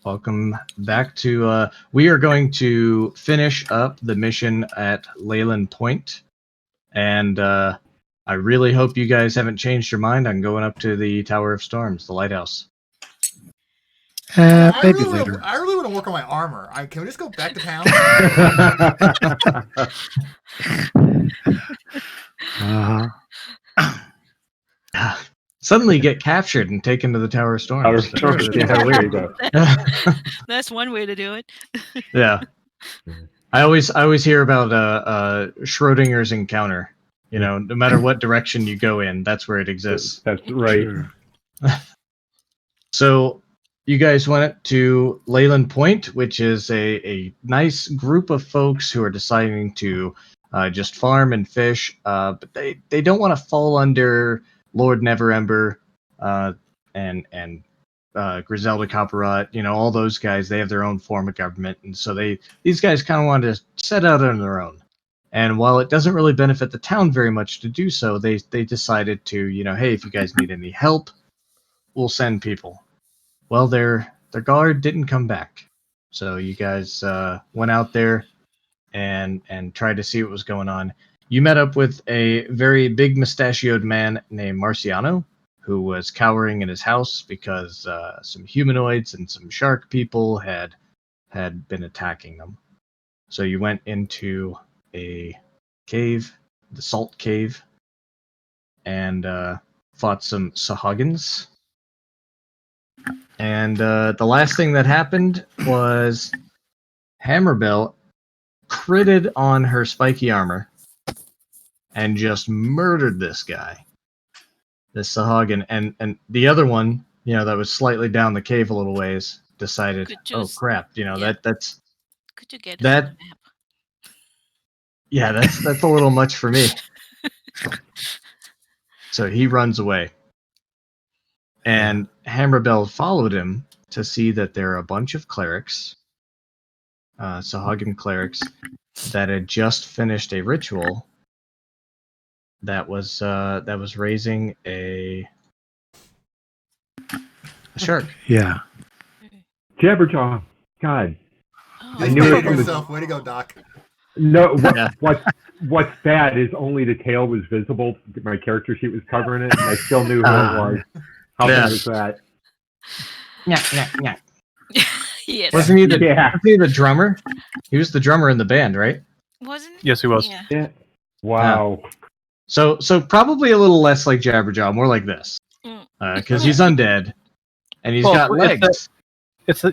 Welcome back to. We are going to finish up the mission at Leilon Point, and I really hope you guys haven't changed your mind on going up to the Tower of Storms, the lighthouse. Maybe later. I really want to work on my armor. Can we just go back to town? Suddenly get captured and taken to the Tower of Storms. There you go. That's one way to do it. Yeah. I always hear about Schrodinger's encounter. You know, no matter what direction you go in, that's where it exists. That's right. So you guys went to Leilon Point, which is a nice group of folks who are deciding to just farm and fish, but they don't want to fall under Lord Neverember and Griselda Copperot, you know, all those guys. They have their own form of government, and so these guys kind of wanted to set out on their own. And while it doesn't really benefit the town very much to do so, they decided to, you know, hey, if you guys need any help, we'll send people. Well, their guard didn't come back, so you guys went out there and tried to see what was going on. You met up with a very big mustachioed man named Marciano, who was cowering in his house because some humanoids and some shark people had been attacking them. So you went into a cave, the Salt Cave, and fought some Sahagins. And the last thing that happened was Hammerbell critted on her spiky armor and just murdered this guy, this Sahagin. And the other one, you know, that was slightly down the cave a little ways, decided, oh crap, you know, that's could you get that. on the map? Yeah, that's a little much for me. So he runs away. And Hammerbell followed him to see that there are a bunch of clerics, Sahagin clerics, that had just finished a ritual that was raising a shark. Yeah. Jabberjaw. God. Oh, I knew it was yourself. Way to go, Doc. No, what's bad is only the tail was visible. My character sheet was covering it, and I still knew who it was. How bad is that? Yeah. Yes. Wasn't he the drummer? He was the drummer in the band, right? Wasn't he? Yes, he was. Yeah. Wow. So probably a little less like Jabberjaw, more like this, because he's undead and he's got legs.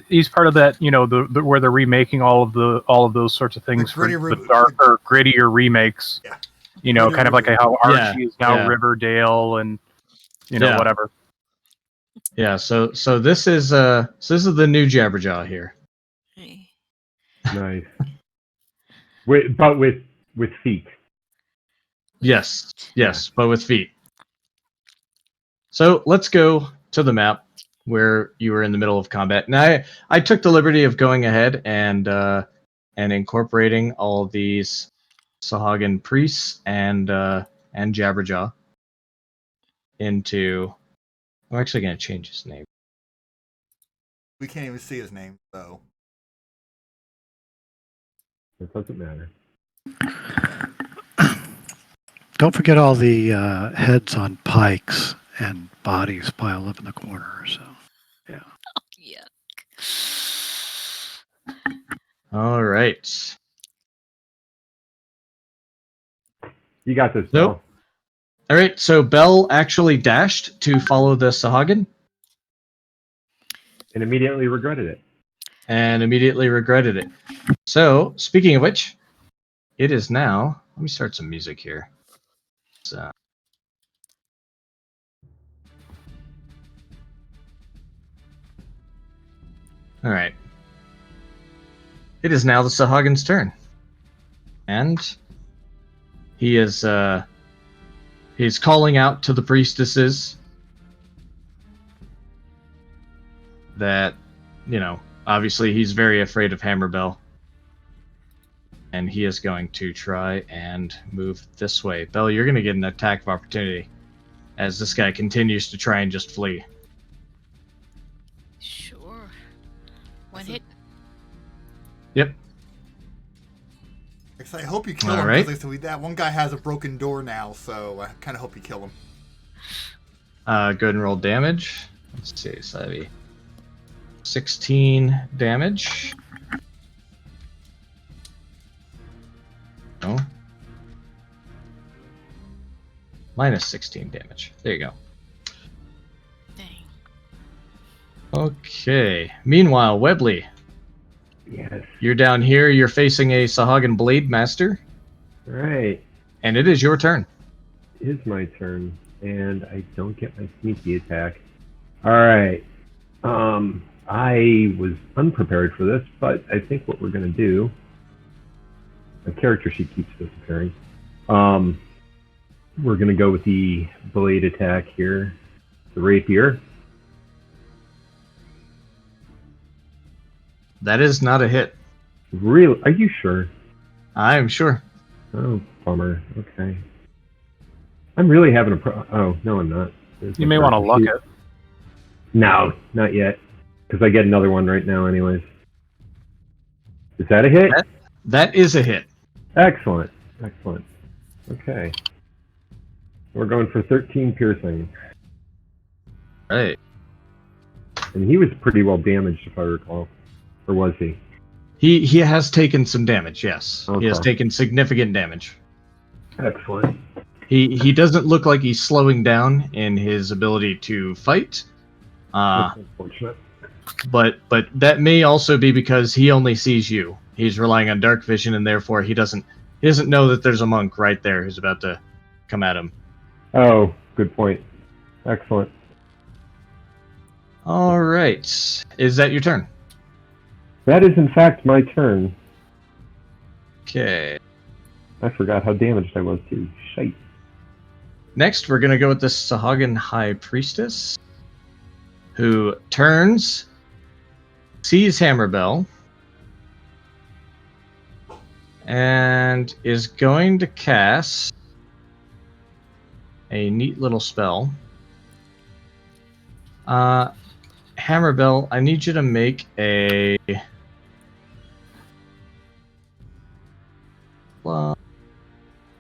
He's part of that, you know, the where they're remaking all of those sorts of things for the darker, grittier remakes. Yeah. You know, kind of like how Archie is now Riverdale and whatever. Yeah. So this is the new Jabberjaw here. Hey. Nice. But with feet. Yes, but with feet. So let's go to the map where you were in the middle of combat. Now, I took the liberty of going ahead and incorporating all of these Sahagin priests and Jabberjaw into. I'm actually going to change his name. We can't even see his name, so. It doesn't matter. Don't forget all the heads on pikes and bodies piled up in the corner. So, yeah. Yuck. All right. You got this, Bill. Nope. All right. So Bell actually dashed to follow the Sahagin. And immediately regretted it. So, speaking of which, it is now. Let me start some music here. So. All right. It is now the Sahagin's turn, and he is he's calling out to the priestesses that, you know, obviously he's very afraid of Hammerbell. And he is going to try and move this way. Bell, you're going to get an attack of opportunity as this guy continues to try and just flee. Sure. One hit. Yep. I hope you kill All him right. because that one guy has a broken door now, so I kind of hope you kill him. Go ahead and roll damage. Let's see, so that'd be 16 damage. No. Minus 16 damage. There you go. Dang. Okay. Meanwhile, Webley, Yes. you're down here. You're facing a Sahagin Blade Master, All right. and it is your turn. It is my turn, and I don't get my sneaky attack. All right. I was unprepared for this, but I think what we're going to do... My character sheet keeps disappearing. We're going to go with the blade attack here. The rapier. That is not a hit. Really? Are you sure? I am sure. Oh, bummer. Okay. I'm really having a Oh, no, I'm not. You may want to luck it. No, not yet. Because I get another one right now anyways. Is that a hit? That is a hit. Excellent. Excellent. Okay. We're going for 13 piercing. Right. And he was pretty well damaged, if I recall. Or was he? He has taken some damage, yes. Okay. He has taken significant damage. Excellent. He doesn't look like he's slowing down in his ability to fight. That's unfortunate. But that may also be because he only sees you. He's relying on dark vision, and therefore he doesn't know that there's a monk right there who's about to come at him. Oh, good point. Excellent. All right. Is that your turn? That is, in fact, my turn. Okay. I forgot how damaged I was, too. Shite. Next, we're going to go with the Sahagin High Priestess, who turns, sees Hammerbell, and is going to cast a neat little spell. Hammerbell, I need you to make a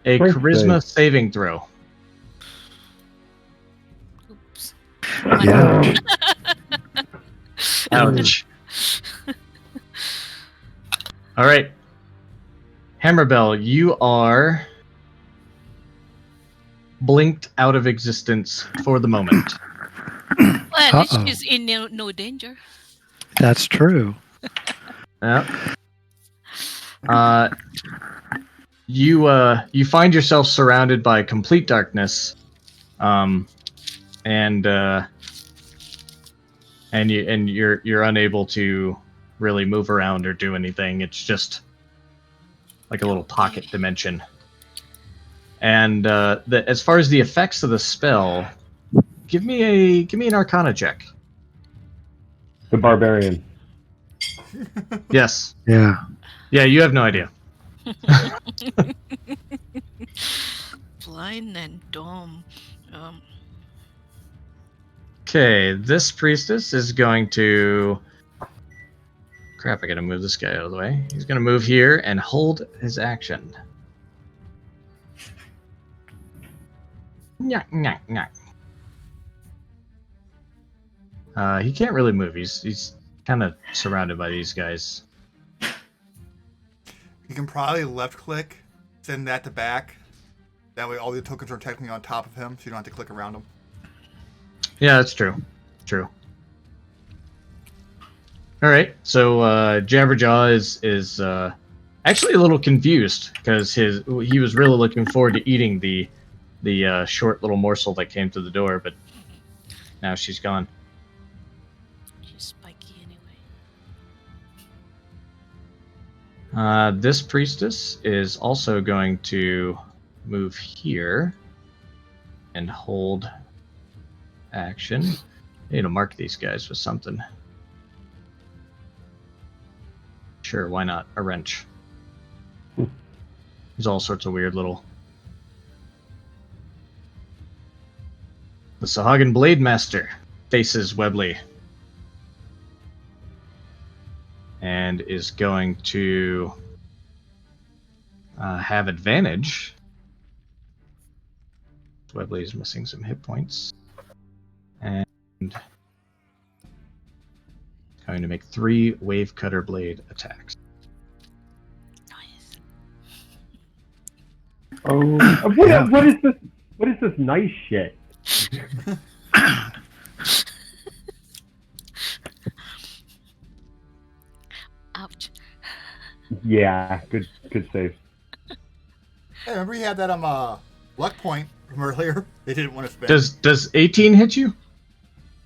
charisma saving throw. Oops. Yeah. Ouch. All right. Hammerbell, you are blinked out of existence for the moment. Well, at least Uh-oh. she's in no danger. That's true. Yeah. You find yourself surrounded by complete darkness, and you're unable to really move around or do anything. It's just like a little pocket dimension. And as far as the effects of the spell, give me an Arcana check. The barbarian. Yes. Yeah. Yeah, you have no idea. Blind and dumb. Okay, this priestess is going to... Crap, I gotta move this guy out of the way. He's gonna move here and hold his action. Nyah, nyah, nyah. He can't really move. He's kind of surrounded by these guys. You can probably left click, send that to back. That way all the tokens are technically on top of him, so you don't have to click around him. Yeah, that's true. True. All right, so Jabberjaw is actually a little confused because he was really looking forward to eating the short little morsel that came to the door, but now she's gone. She's spiky anyway. This priestess is also going to move here and hold action. I need to mark these guys with something. Sure, why not? A wrench. There's all sorts of weird little... The Sahagin Blade Master faces Webley. and is going to have advantage. Webley is missing some hit points. And going to make 3 Wave Cutter Blade attacks. Nice. Oh, what is this? What is this nice shit? Ouch. Yeah, good save. Hey, remember you had that luck point from earlier? They didn't want to spend. Does 18 hit you?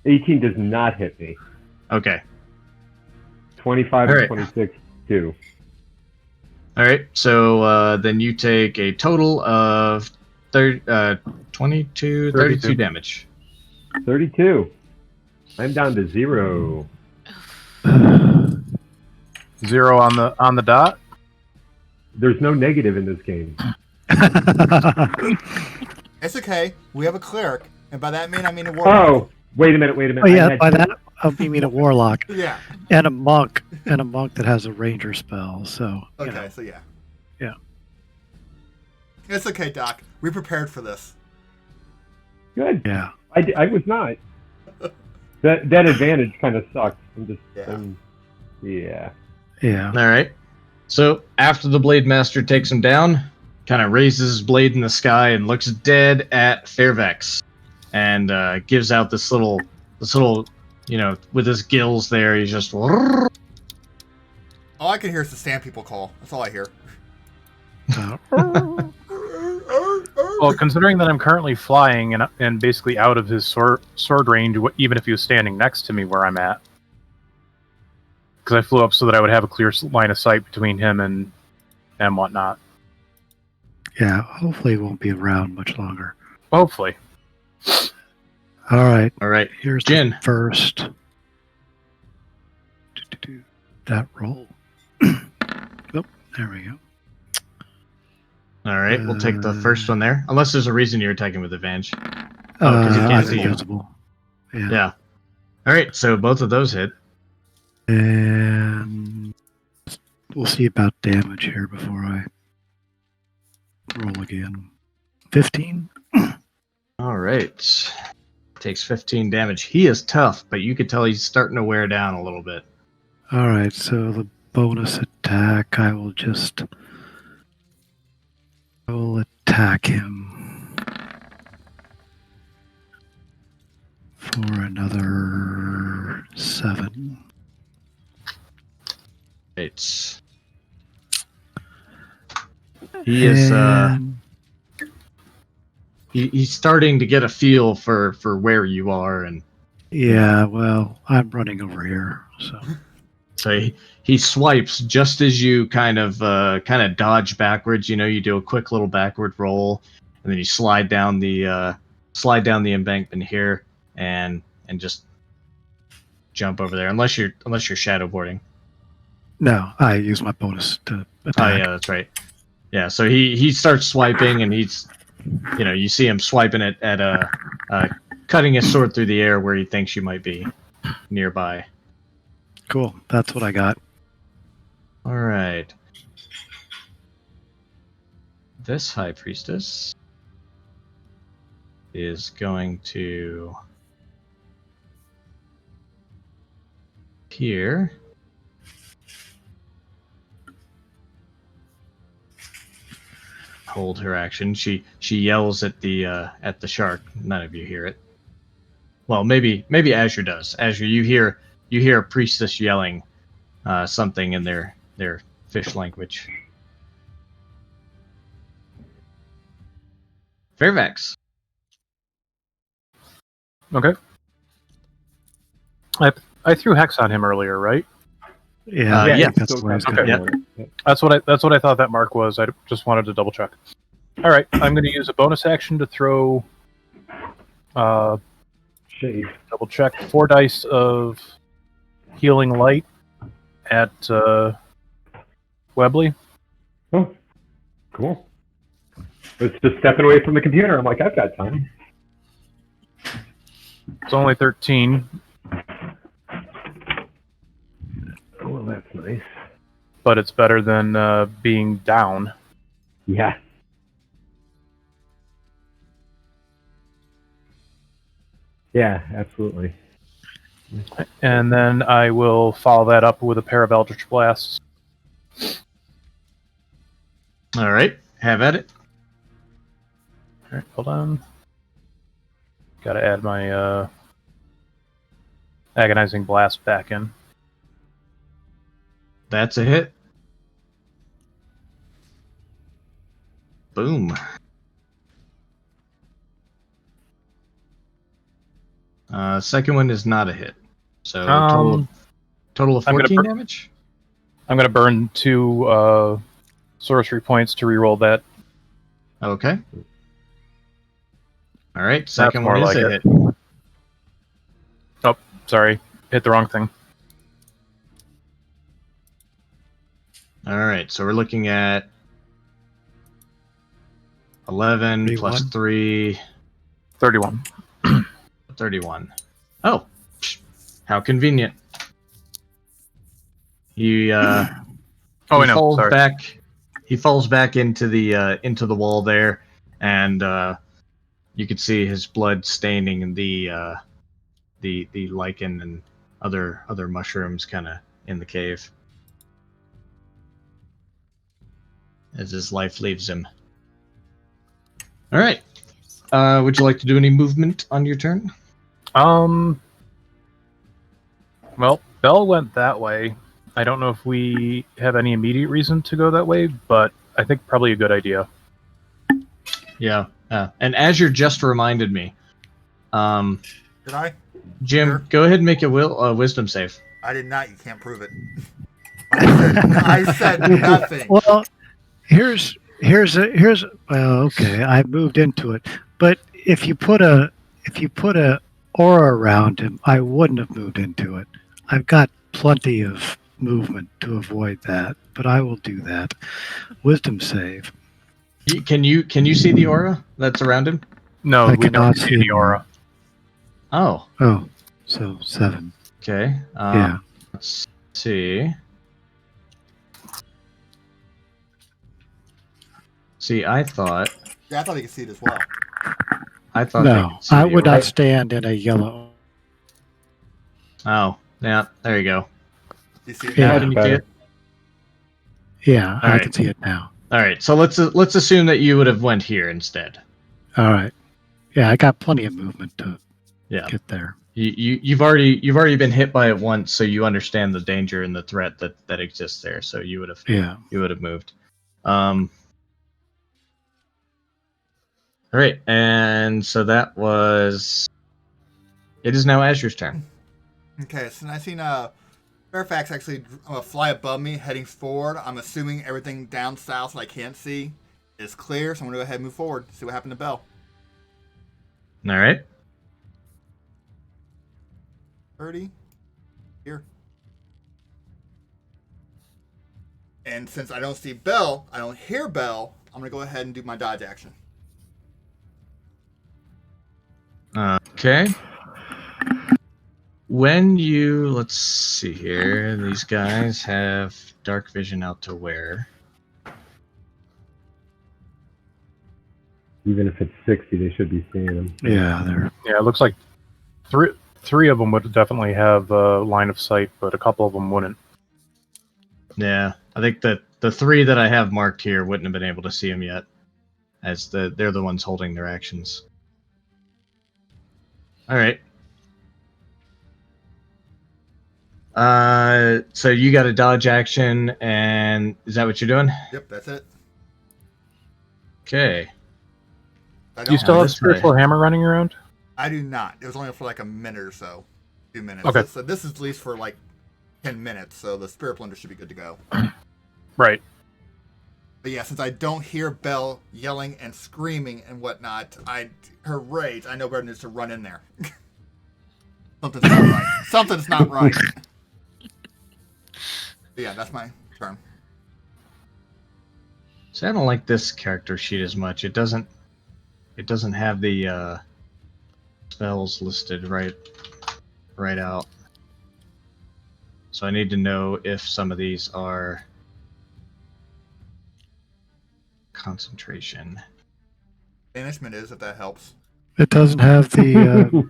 18 does not hit me. Okay. 25 All and right. 26 too. All right. So then you take a total of 32 damage. 32. I'm down to 0. 0 on the dot. There's no negative in this game. It's okay. We have a cleric, and by that I mean a warlock. Oh, wait a minute. Oh yeah, by that you mean a warlock Yeah. and a monk that has a ranger spell. So you Okay, know. so yeah. Yeah. It's okay, Doc. We prepared for this. Good. Yeah. I was not. That advantage kind of sucks. Yeah. Yeah. All right. So after the Blade Master takes him down, kind of raises his blade in the sky and looks dead at Fairvex, and gives out this little, with his gills there. He's just. All I can hear is the sand people call. That's all I hear. Well, considering that I'm currently flying and basically out of his sword range, even if he was standing next to me where I'm at, because I flew up so that I would have a clear line of sight between him and whatnot. Yeah. Hopefully, it won't be around much longer. Hopefully. All right. All right. Here's Jin. the first. That roll. Oh, there we go. All right. We'll take the first one there, unless there's a reason you're attacking with advantage. Oh, because he can't I'm see you. invisible. Yeah. Yeah. All right. So both of those hit. And we'll see about damage here before I roll again. 15. All right. Takes 15 damage. He is tough, but you could tell he's starting to wear down a little bit. All right, so the bonus attack, I will attack him for another 7. It's he is And- he's starting to get a feel for where you are, and yeah, well, I'm running over here, so so he swipes just as you kind of dodge backwards. You do a quick little backward roll, and then you slide down the embankment here, and just jump over there. Unless you're shadowboarding. no, I use my bonus to attack. Oh yeah, that's right. Yeah, so he starts swiping, and he's, you see him swiping it at cutting his sword through the air where he thinks you might be nearby. Cool, that's what I got. All right. This High Priestess is going to appear. Hold her action. She yells at the shark. None of you hear it. Well, maybe Azure does. Azure, you hear a priestess yelling something in their fish language. Fairvex. Okay. I threw Hex on him earlier, right? Yeah, yeah. that's what I was Okay. gonna do. Yeah. That's what I thought that mark was. I just wanted to double check. All right, I'm going to use a bonus action to throw. Shade. Double check 4 dice of healing light at Webley. Oh, cool. It's just stepping away from the computer. I'm like, I've got time. It's only 13. Well, that's nice. but it's better than being down. Yeah. Yeah, absolutely. And then I will follow that up with a pair of Eldritch Blasts. All right, have at it. All right, hold on. Got to add my Agonizing Blast back in. That's a hit. Boom. Second one is not a hit. So total of I'm gonna 14 damage? I'm going to burn 2 sorcery points to reroll that. Okay. All right, second more one is like a it. hit. Oh, sorry. Hit the wrong thing. All right, so we're looking at 11 plus 31. 3, 31. 31. Oh, how convenient. He Oh, I know. falls Sorry. back. He falls back into the wall there, and you can see his blood staining the lichen and other mushrooms kind of in the cave as his life leaves him. All right. Would you like to do any movement on your turn? Well, Bell went that way. I don't know if we have any immediate reason to go that way, but I think probably a good idea. Yeah. And Azure just reminded me. Did I? Jim, Sure. go ahead and make a wisdom save. I did not. You can't prove it. I said nothing. Well, here's well, okay, I moved into it, but if you put a aura around him, I wouldn't have moved into it. I've got plenty of movement to avoid that, but I will do that. Wisdom save. Can you see the aura that's around him? No, I we don't cannot see see any it. aura. Oh, Oh, so 7. okay. Yeah. Let's see. See, I thought Yeah, I thought he could see it as well. they No, could see I the would aura. not stand in a yellow. Oh, yeah, there you go. Do you see it? Yeah. Now can you see it? Yeah, All I right. can see it now. All right, so let's assume that you would have went here instead. All right. Yeah, I got plenty of movement to Yeah. get there. You've already been hit by it once, so you understand the danger and the threat that exists there. So you would have moved. All right, and so that was. It is now Azure's turn. Okay, so I seen Fairfax actually fly above me, heading forward. I'm assuming everything down south that I can't see is clear, so I'm gonna go ahead and move forward. See what happened to Bell. All right. 30 here. And since I don't see Bell, I don't hear Bell, I'm gonna go ahead and do my dodge action. Okay. When you let's see here, these guys have dark vision out to where? Even if it's 60, they should be seeing them. Yeah, there. Yeah, it looks like three of them would definitely have line of sight, but a couple of them wouldn't. Yeah, I think that the 3 that I have marked here wouldn't have been able to see him yet, as they're the ones holding their actions. All right. So you got a dodge action, and is that what you're doing? Yep, that's it. Okay. Do you still have this way. Spiritual Hammer running around? I do not. It was only for like a minute or so. 2 minutes. Okay. So this is at least for like 10 minutes, so the Spirit Plunder should be good to go. Right. But yeah, since I don't hear Belle yelling and screaming and whatnot, her rage, I know better than just to run in there. Something's not right. Something's not right. But yeah, that's my turn. So I don't like this character sheet as much. It doesn't have the spells listed right out. So I need to know if some of these are concentration. Banishment is, if that helps. It doesn't have the.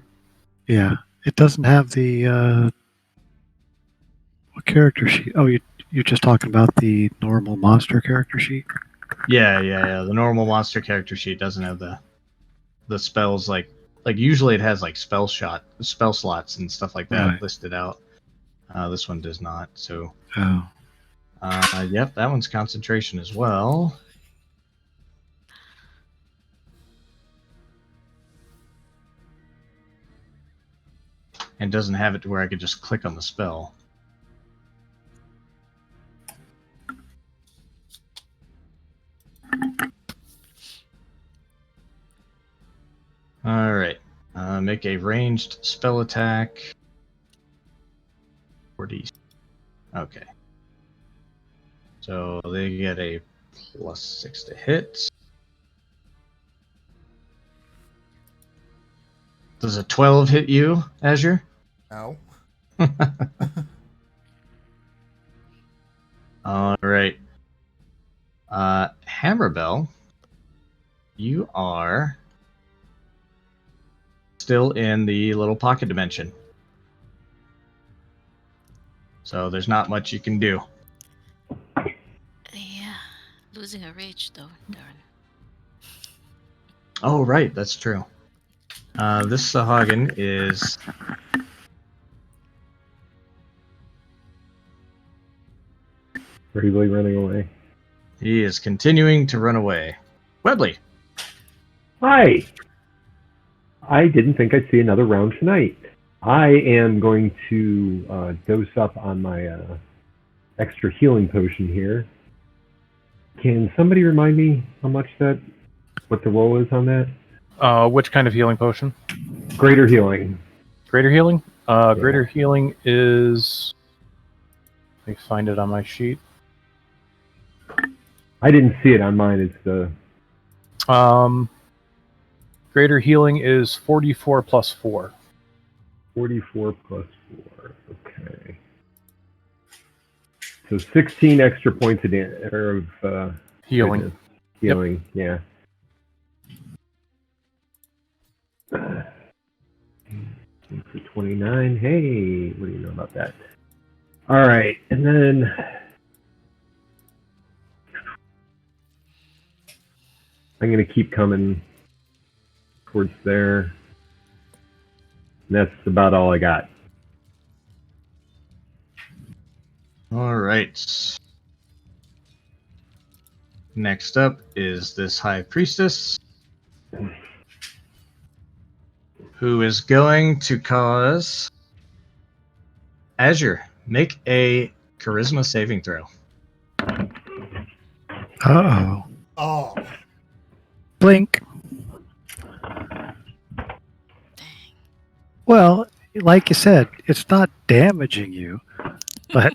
Yeah, it doesn't have the. What character sheet? Oh, you're just talking about the normal monster character sheet. Yeah. The normal monster character sheet doesn't have the spells like usually it has like spell slots and stuff like that Right. listed out. This one does not. So, Oh. yep, that one's concentration as well. And doesn't have it to where I could just click on the spell. All right. Make a ranged spell attack. 40. Okay. So they get a +6 to hit. Does a 12 hit you, Azure? No. All right. Hammerbell, you are still in the little pocket dimension. So there's not much you can do. Yeah. Losing a rage though. Darn. Oh, right. That's true. This Sahagin is... Bravely running away. He is continuing to run away. Webley. Hi. I didn't think I'd see another round tonight. I am going to dose up on my extra healing potion here. Can somebody remind me how much what the roll is on that? Which kind of healing potion? Greater healing. Greater healing? Greater healing is... Let me find it on my sheet. I didn't see it on mine. It's the... Greater healing is 44 plus 4. 44 plus 4. Okay. So 16 extra points of Healing. goodness. Healing, yeah. For 29. Hey, what do you know about that? All right, and then I'm going to keep coming towards there. And that's about all I got. All right. Next up is this High Priestess, who is going to cause Azure, make a charisma saving throw. Uh-oh. Oh. Blink. Dang. Well, like you said, it's not damaging you, but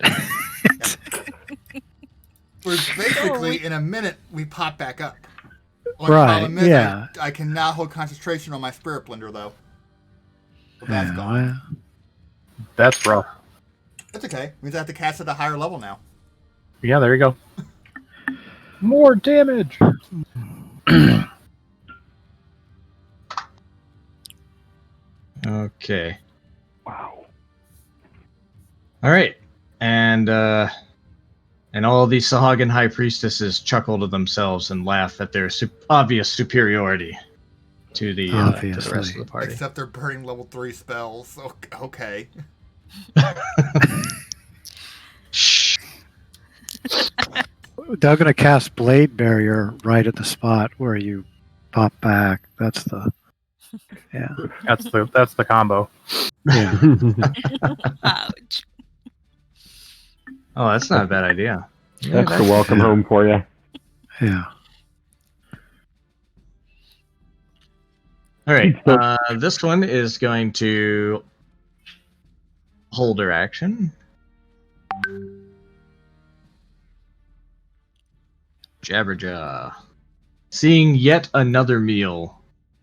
We're basically, in a minute, we pop back up. Right, Minute, yeah. I can now hold concentration on my spirit blender, though. So that's yeah, gone. well, That's rough. That's okay. It means I have to cast at a higher level now. Yeah, there you go. More damage! Okay. Wow. All right. And all of these Sahagin High Priestesses chuckle to themselves and laugh at their obvious superiority to the rest of the party. Except they're burning level 3 spells. Okay. Shh. they're going to cast Blade Barrier right at the spot where you pop back. That's the... Yeah. That's the combo. Yeah. Ouch. Oh, that's not a bad idea. That's the welcome home for you. Yeah. All right. This one is going to hold her action. Jabberjaw. Seeing yet another meal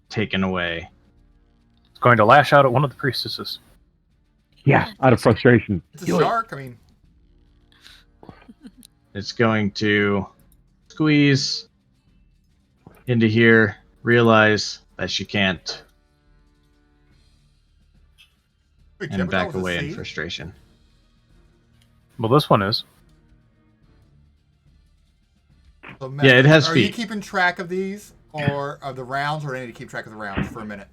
taken away. It's going to lash out at one of the priestesses. Yeah, out of frustration. It's a Do it. shark. I mean, It's going to squeeze into here, realize that she can't, wait, and Jebediah back was a away in sea? frustration. Well, this one is. So, Yeah, it has Are you feet. keeping track of these, or of the rounds, or do I need to keep track of the rounds for a minute?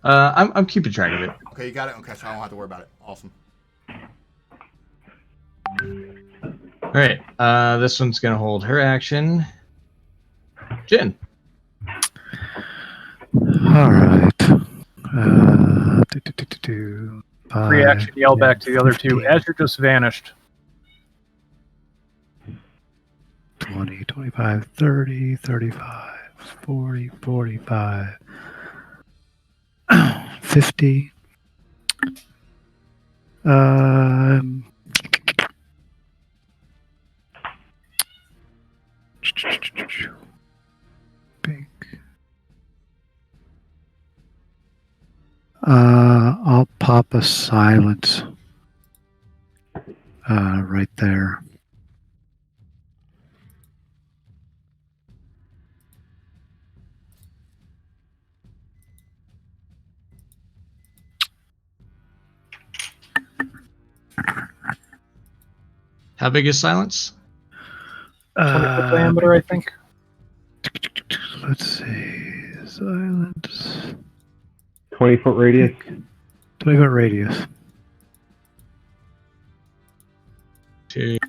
I'm keeping track of it. Okay, you got it? Okay, so I don't have to worry about it. Awesome. All right. This one's going to hold her action. Jin. All right. Free action, yell back to the other two. 15, Azure just vanished. 20, 25, 30, 35, 40, 45, 50. Pink. I'll pop a silence right there. How big is silence? 20-foot diameter, I think. Let's see. Silence. 20-foot radius. 20-foot radius. Two.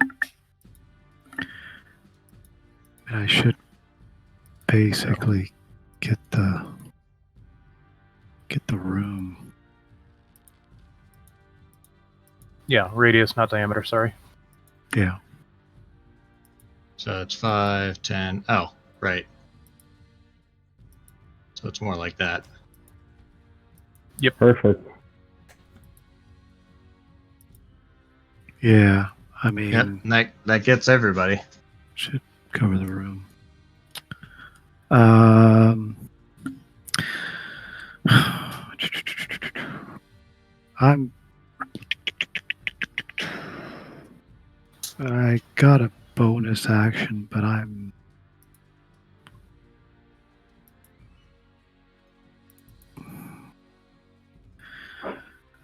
And I should basically get the room. Yeah, radius, not diameter, sorry. Yeah. So it's 5, 10. Oh, right. So it's more like that. Perfect. Yeah. I mean, Yep. And that gets everybody. should cover the room. I got a bonus action, but I'm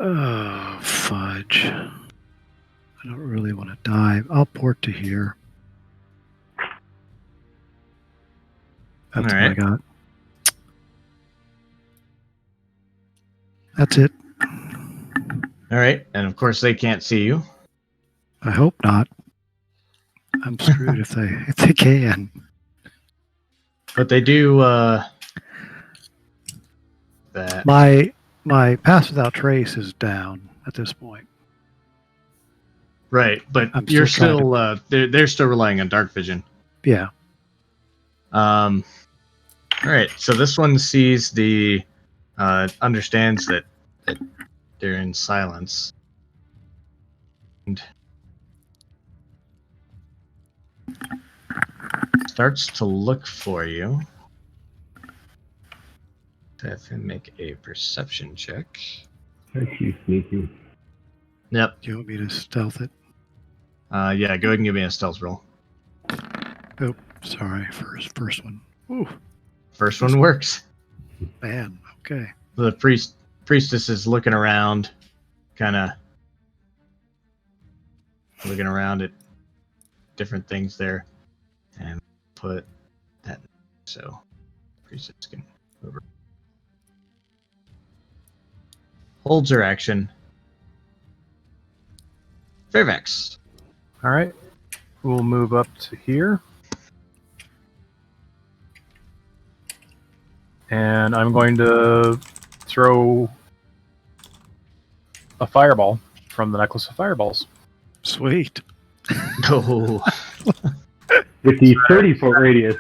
oh fudge. I don't really want to dive. I'll port to here. That's All what I right. got. That's it. All right. And of course, they can't see you. I hope not. I'm screwed if they can. But they do that. My pass without trace is down at this point. Right. But I'm you're still still they're still relying on dark vision. Yeah. All right. So this one sees understands that they're in silence. And starts to look for you. Have him make a perception check. Thank you, sneaky. Yep. Do you want me to stealth it? Yeah, go ahead and give me a stealth roll. Oh, sorry. First one. Ooh, First one works. man. Okay. The priestess is looking around, kind of looking around at different things there, and put that so priestess can over. Holds her action. Fairvex. All right. We'll move up to here. And I'm going to throw a fireball from the necklace of fireballs. Sweet. Oh, With the 30-foot radius.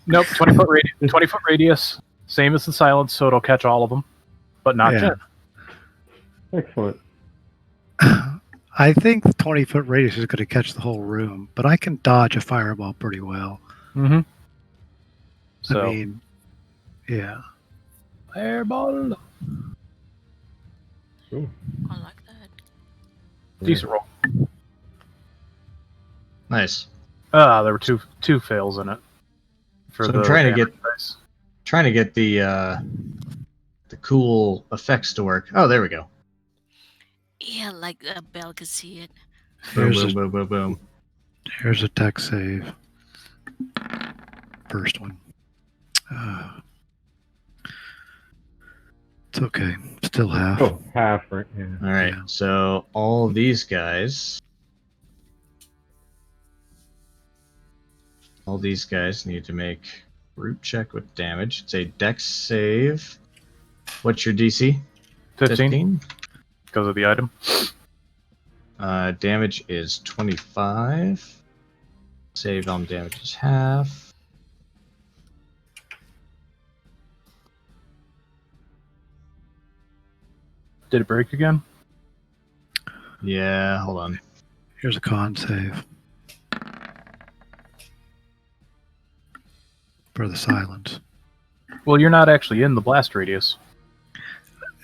Nope, 20-foot radius. 20-foot radius, same as the silence, so it'll catch all of them, but not Yeah. Jen. Excellent. I think the 20-foot radius is going to catch the whole room, but I can dodge a fireball pretty well. Mm-hmm. So, I mean, yeah. fireball. Ooh. I like that. Decent roll. Nice. There were two fails in it. So I'm trying to get the cool effects to work. Oh, there we go. Yeah, like Belle could see it. Boom, Here's boom, a, boom, boom, boom. here's a tech save. First one. It's okay. Still half. Oh, half, right? Yeah. All right. Yeah. So all these guys need to make root check with damage. It's a dex save. What's your DC? 15 because of the item. Damage is 25. Save on damage is half. Did it break again? Yeah, hold on. Here's a con save. For the silence. Well, you're not actually in the blast radius.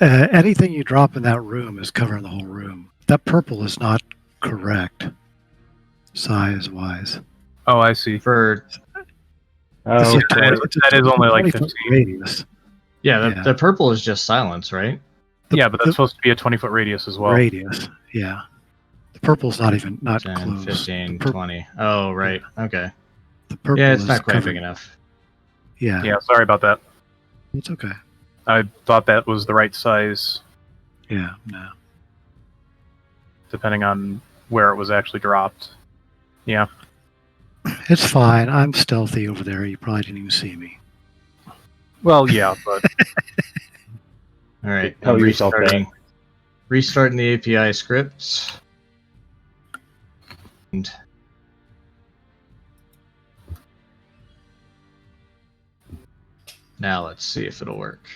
Anything you drop in that room is covering the whole room. That purple is not correct, size-wise. Oh, I see. For Oh, That is only like 20-foot 15. radius. yeah, the purple is just silence, right? Yeah, but that's supposed to be a 20-foot radius as well. Radius, yeah. The purple's not 10, close. 15, 20. Oh, right. Okay. The purple Yeah, it's is not quite covered. big enough. Yeah, Yeah, sorry about that. it's okay. I thought that was the right size, Yeah, no. depending on where it was actually dropped. Yeah. It's fine. I'm stealthy over there. You probably didn't even see me. Well, yeah, but All right. Tell I'm yourself that. restarting the API scripts. And now let's see if it'll work.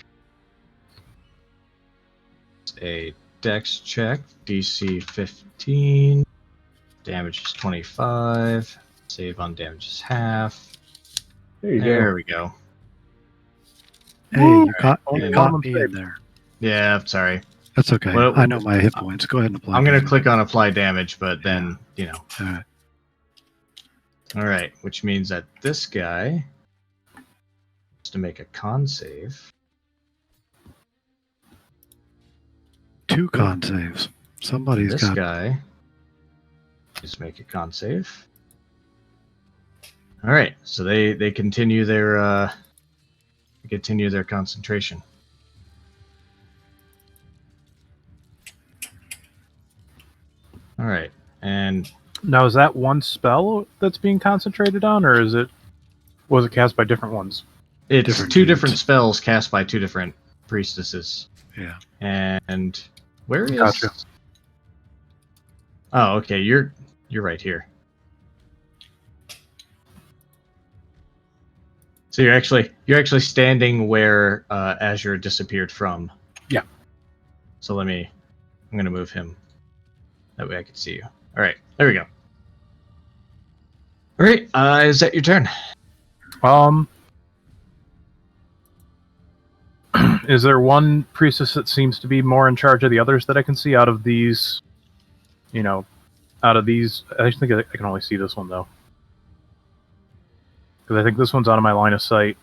It's a dex check, DC 15, damage is 25, save on damage is half. There We go. Hey, you caught Only me one in there. Yeah, I'm sorry. That's okay. Well, I know my hit points. Go ahead and apply. I'm going to damage. click on apply damage, but then, All right. All right, which means that this guy has to make a con save. 2 con saves. Somebody's This got. guy is make a con save. All right, so they continue their concentration. All right, and now is that one spell that's being concentrated on, or was it cast by different ones? it's Different two dudes. different spells cast by two different priestesses. Yeah. And where is? Gotcha. Oh, okay. You're right here. So you're actually standing where Azure disappeared from. Yeah. So I'm gonna move him. That way I can see you. All right. There we go. All right. Is that your turn? Is there one priestess that seems to be more in charge of the others that I can see out of these? Out of these, I think I can only see this one though, because I think this one's out of my line of sight.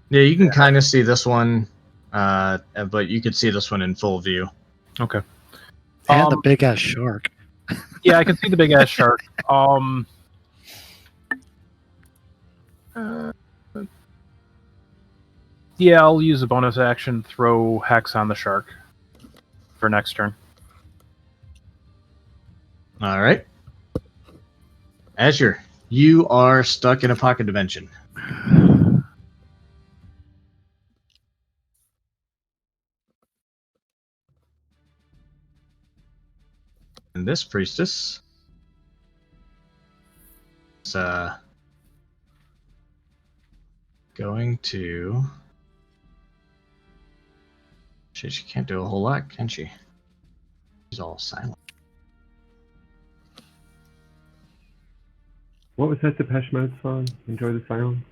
Yeah, you can kind of see this one, but you could see this one in full view. Okay. And the big ass shark. Yeah, I can see the big ass shark. Yeah, I'll use a bonus action, throw Hex on the shark for next turn. All right. Azure, you are stuck in a pocket dimension. And this priestess is going to... She can't do a whole lot, can she? She's all silent. What was that Depeche Mode song? Enjoy the silence?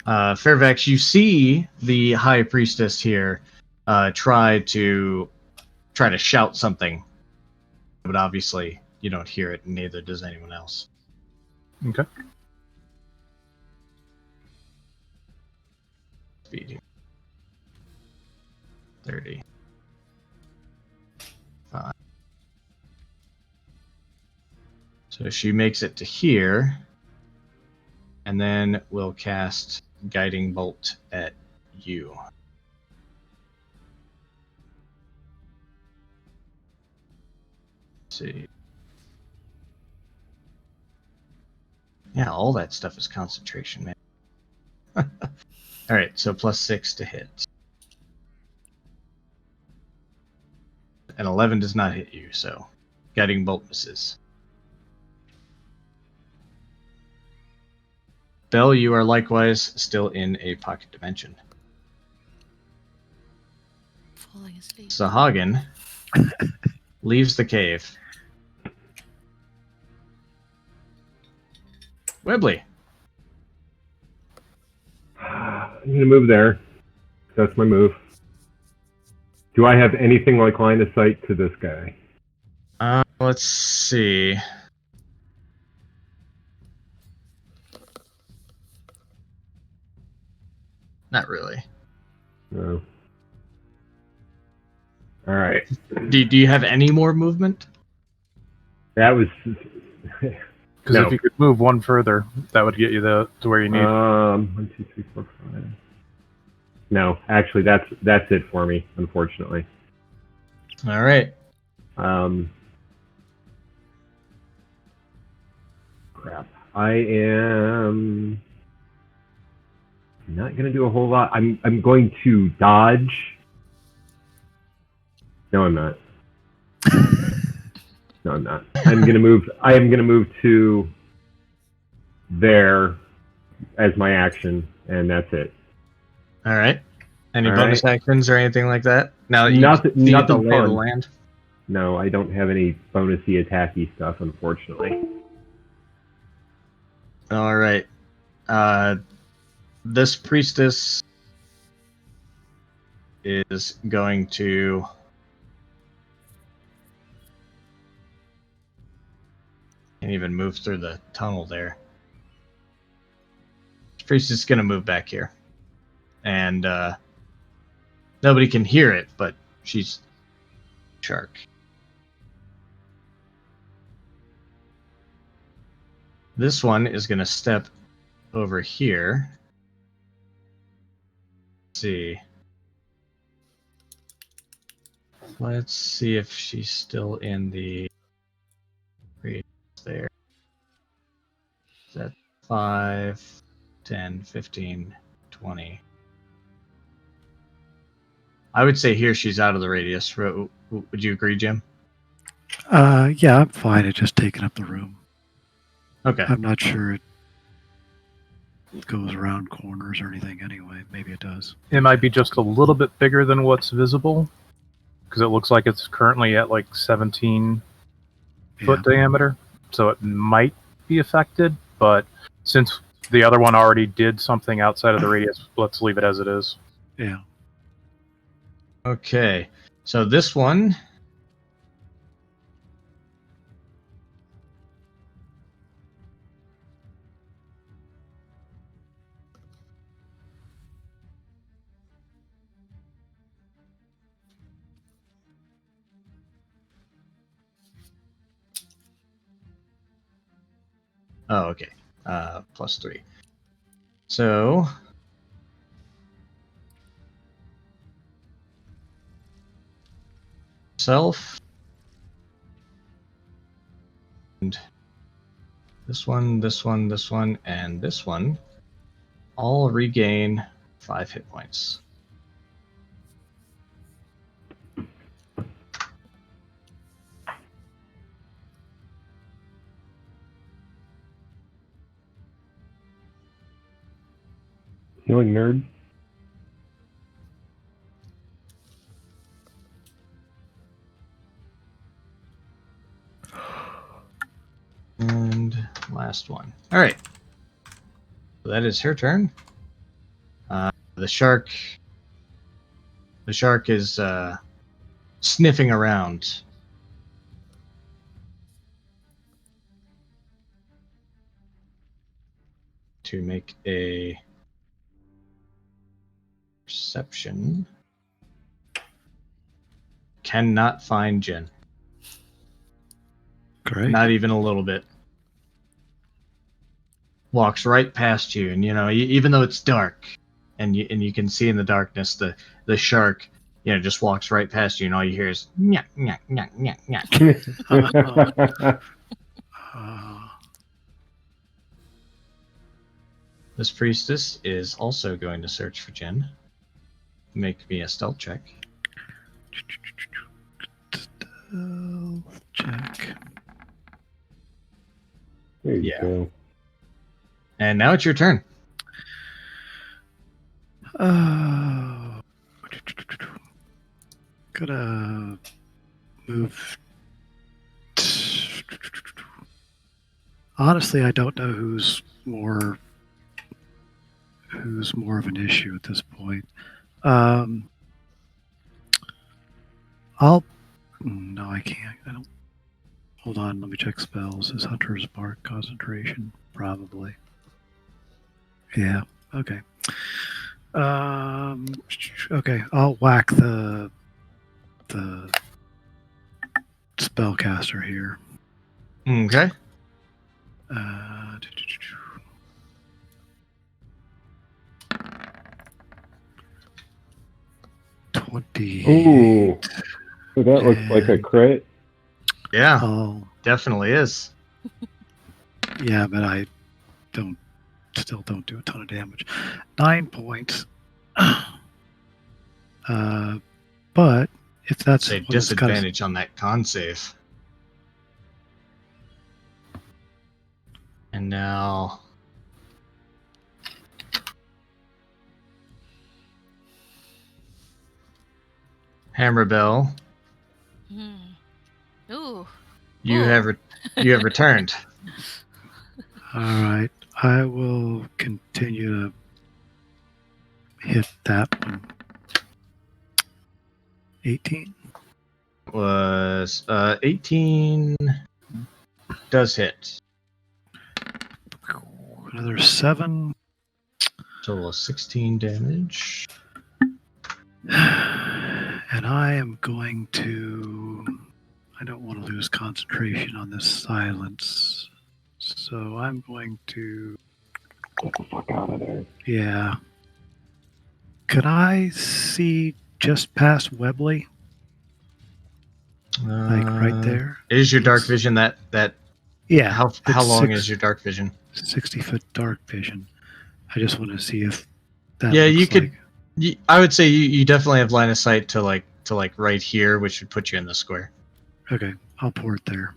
Fairfax, you see the High Priestess here try to shout something, but obviously you don't hear it, and neither does anyone else. Okay. Speed 30. 5. So she makes it to here, and then we'll cast Guiding Bolt at you. Let's see. Yeah, all that stuff is concentration, man. All right, so +6 to hit. And 11 does not hit you, so Guiding Bolt misses. Bell, you are likewise still in a pocket dimension. Falling asleep. Sahagin leaves the cave. Webley. I'm going to move there. That's my move. Do I have anything like line of sight to this guy? Let's see. Not really. No. All right. Do you have any more movement? That was... Because if you could move one further, that would get you to where you need. 1, 2, 3, 4, 5. No, actually, that's it for me, unfortunately. All right. Crap. I am not going to do a whole lot. I'm going to dodge. No, I'm not. No, I'm not. I'm going to move. I am going to move to there as my action, and that's it. All right. Any All bonus actions or anything like that? Now that you Nothing see the fun. lay of the land. No, I don't have any bonusy attacky stuff, unfortunately. All right. This priestess is going to can't even move through the tunnel there. This priestess is going to move back here, and nobody can hear it, but she's shark. This one is going to step over here. Let's see. Let's see if she's still in the radius there. Is that 5, 10, 15, 20? I would say here she's out of the radius. Would you agree, Jim? Yeah, I'm fine. It's just taking up the room. Okay. I'm not sure it goes around corners or anything anyway. Maybe it does. It might be just a little bit bigger than what's visible, because it looks like it's currently at like 17 foot diameter, so it might be affected, but since the other one already did something outside of the radius, let's leave it as it is. Yeah. Okay. So this one Oh, okay. +3. So self and this one, this one, this one, and this one all regain 5 hit points. Healing nerd. And last one. All right. So that is her turn. the shark is sniffing around. To make a perception. Cannot find Jen. Great. Not even a little bit. Walks right past you, and even though it's dark, and you can see in the darkness the shark, just walks right past you, and all you hear is nyak nyak nyak nyak nyak. This priestess is also going to search for Jen. Make me a stealth check. Stealth check. There you go. And now it's your turn. Gonna move. Honestly, I don't know who's more of an issue at this point. No, I can't. I don't. Hold on, let me check spells. Is Hunter's Mark concentration? Probably. Yeah. Okay. Okay. I'll whack the spellcaster here. Okay. 20. Ooh. So that looks like a crit. Yeah, Oh, definitely is. yeah, but I still don't do a ton of damage. 9 points. But if that's Say what it's got, disadvantage on that con save. And now Hammerbell, Ooh. you Ooh. have returned. all right, I will continue to hit that one. 18 Was 18 does hit. Another 7. Total of 16 damage. And I am going to. I don't want to lose concentration on this silence. So I'm going to. Get the fuck out of there. Yeah. Could I see just past Webley? Like right there? Is your dark vision that Yeah. how it's long is your dark vision? 60-foot dark vision. I just want to see if that Yeah, looks you could. like... I would say you definitely have line of sight to like right here, which would put you in the square. Okay, I'll pour it there.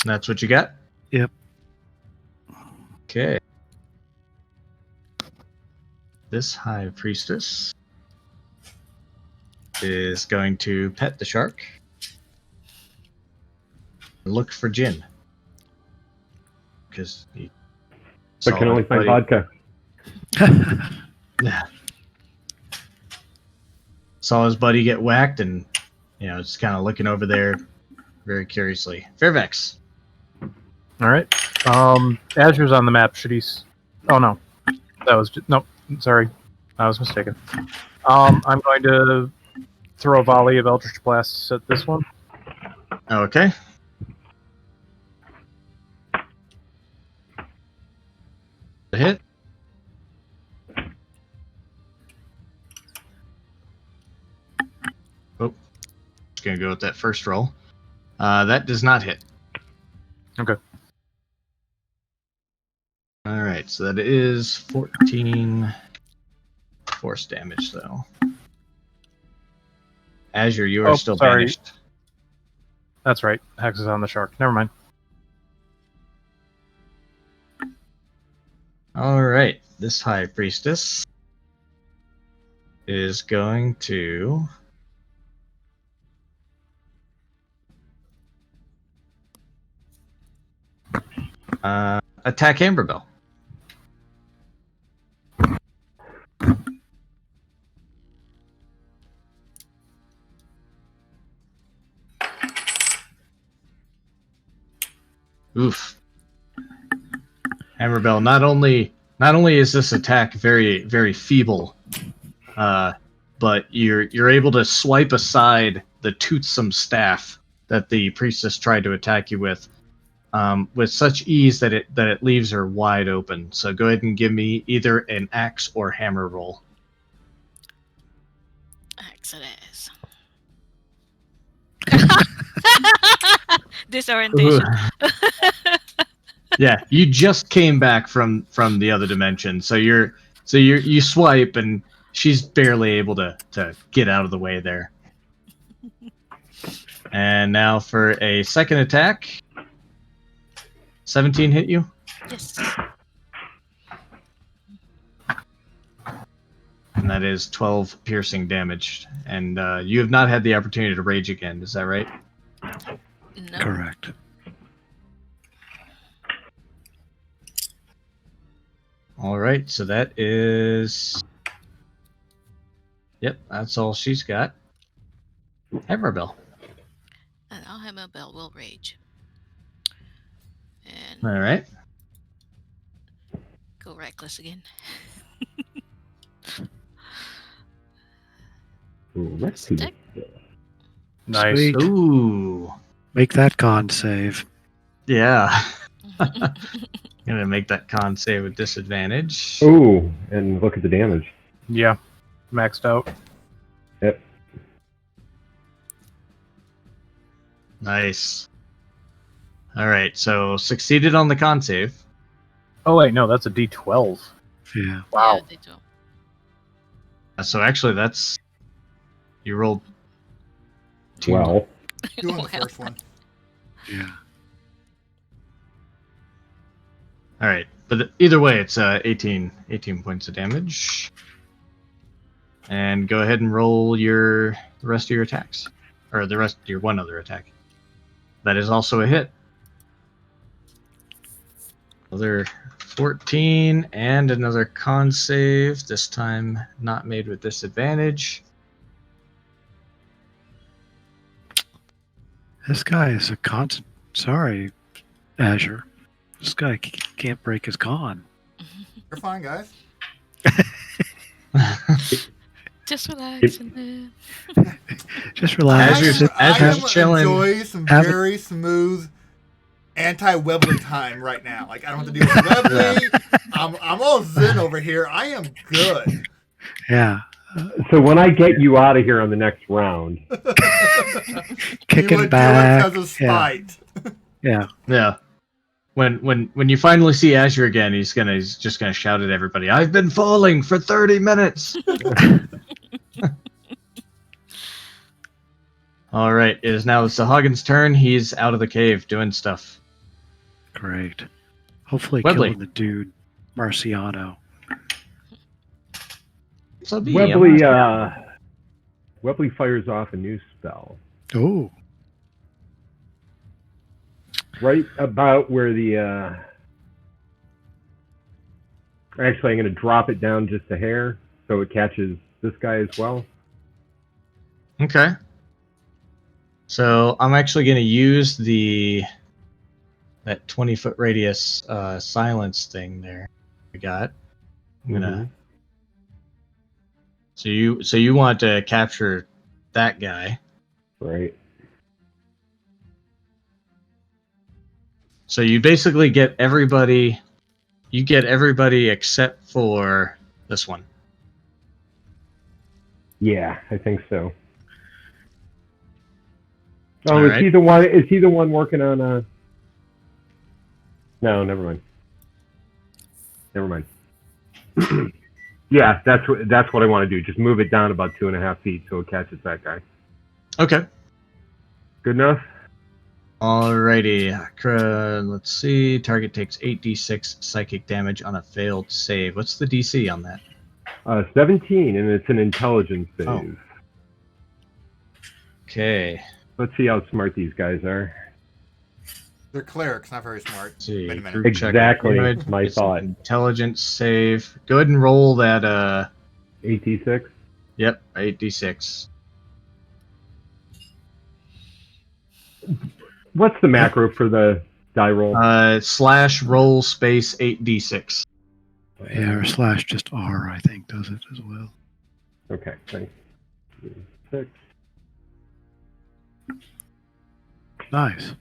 That's what you got? Yep. Okay. This high priestess is going to pet the shark. Look for Jin. Because he But can only find vodka. Yeah. Saw his buddy get whacked and, just kind of looking over there very curiously. Fairvex. All right. Azure's on the map. Should he? Oh no, that was nope. Sorry, I was mistaken. I'm going to throw a volley of Eldritch Blasts at this one. Okay. The hit. Oh, just gonna go with that first roll. That does not hit. Okay. All right, so that is 14 force damage, though. Azure, you are still sorry. banished. That's right. Hex is on the shark. Never mind. All right, this high priestess is going to attack Amberbell. Oof. Hammerbell, not only is this attack very, very feeble, but you're able to swipe aside the toothsome staff that the priestess tried to attack you with such ease that it leaves her wide open. So go ahead and give me either an axe or hammer roll. Axe it is. Disorientation. Yeah, you just came back from the other dimension, so you swipe and she's barely able to get out of the way there. And now for a second attack. 17 hit you? Yes. And that is 12 piercing damage. And you have not had the opportunity to rage again, is that right? No. Correct. Alright, so that is... Yep, that's all she's got. Hammerbell. And our Hammerbell will rage. And Alright. go reckless again. Reckless. Nice. Sweet. Ooh. Make that con save. Yeah. Gonna make that con save with disadvantage. Ooh, and look at the damage. Yeah, maxed out. Yep. Nice. Alright, so succeeded on the con save. Oh wait, no, that's a D12. Yeah. Wow. Yeah, they do. So actually that's... You rolled... two. Well, 2 on the Well. first one. Yeah. Alright, but either way, it's 18 points of damage. And go ahead and roll the rest of your attacks. Or the rest of your one other attack. That is also a hit. Another 14 and another con save, this time not made with disadvantage. This guy is a constant. Sorry, Azure. This guy can't break his con. You're fine, guys. Just relax and then... Just relax. Azure- I Azure's am chilling. enjoying some Have it- very smooth anti-Webley time right now. Like, I don't have to deal with Webley. I'm all zen over here. I am good. Yeah. so when I get you out of here on the next round, Kicking you would back. do it because of spite. Yeah. Yeah. When you finally see Azure again, he's just gonna shout at everybody, "I've been falling for 30 minutes!" Alright, it is now Sahagins' turn. He's out of the cave doing stuff. Great. Hopefully Webley. killing the dude, Marciano. So be Webley fires off a new spell. Oh. Right about where the... Actually, I'm going to drop it down just a hair so it catches this guy as well. Okay. So I'm actually going to use that 20-foot radius silence thing there we got. I'm gonna. So you want to capture that guy? Right. So you basically get everybody. You get everybody except for this one. Yeah, I think so. Oh, All is right. he the one? Is he the one working on No, never mind. Never mind. Yeah, that's what I want to do. Just move it down about 2.5 feet so it catches that guy. Okay. Good enough. Alrighty. Let's see. Target takes 8d6 psychic damage on a failed save. What's the DC on that? 17, and it's an intelligence save. Oh. Okay. Let's see how smart these guys are. They're clerics, not very smart. Let's see. Wait a minute. Group check Exactly damage. my It's an thought. Intelligence save. Go ahead and roll that. 86. Yep, 8d6. What's the macro for the Die roll. Slash roll space 8d6. Yeah, or slash just R, I think, does it as well. Okay, thanks. 6. Nice.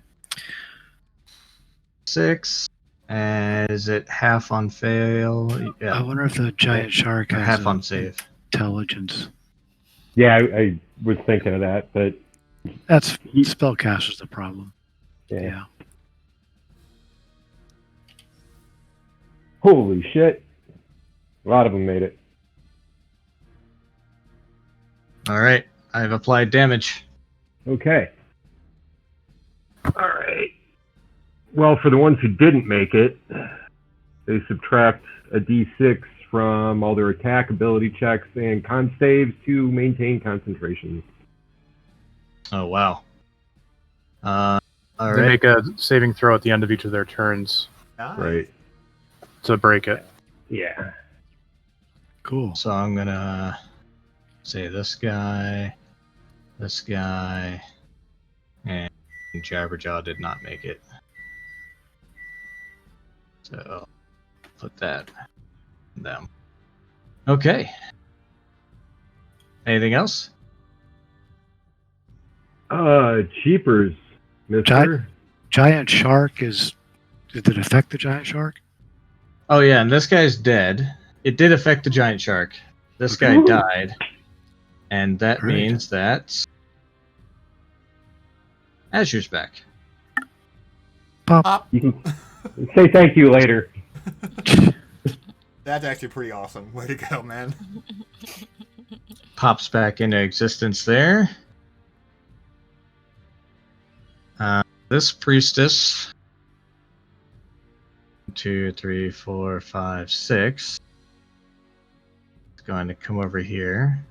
6. Is it half on fail? I Yeah. wonder if the giant shark Or has half on save. intelligence. Yeah, I was thinking of that, but That's spellcaster's the problem. yeah. Yeah. Holy shit. A lot of them made it. All right. I've applied damage. Okay. All right. Well, for the ones who didn't make it, they subtract a d6 from all their attack, ability checks, and con saves to maintain concentration. Oh, wow. All They right. make a saving throw at the end of each of their turns Nice. Right. to break it. Yeah. Cool. So I'm going to say this guy, and Jabberjaw did not make it. So put that down. Okay. Anything else? Cheapers, mister. Giant shark is... Did it affect the giant shark? Oh, yeah, and this guy's dead. It did affect the giant shark. This guy died. And that Right. means that Azure's back. Pop. You can say thank you later. That's actually pretty awesome. Way to go, man. Pops back into existence there. This priestess, 2, 3, 4, 5, 6, is going to come over here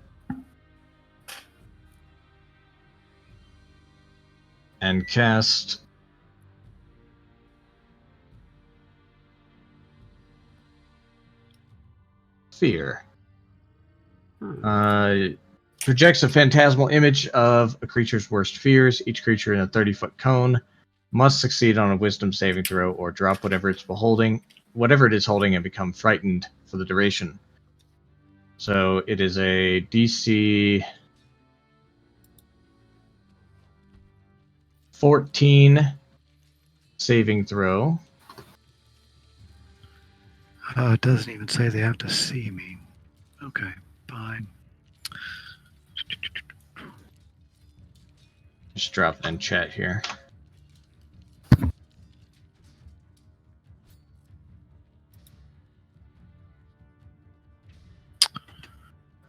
and cast Fear. Projects a phantasmal image of a creature's worst fears. Each creature in a 30-foot cone must succeed on a wisdom saving throw or drop whatever it is holding, and become frightened for the duration. So it is a DC 14 saving throw. It doesn't even say they have to see me. Okay, fine. Just drop it in chat here.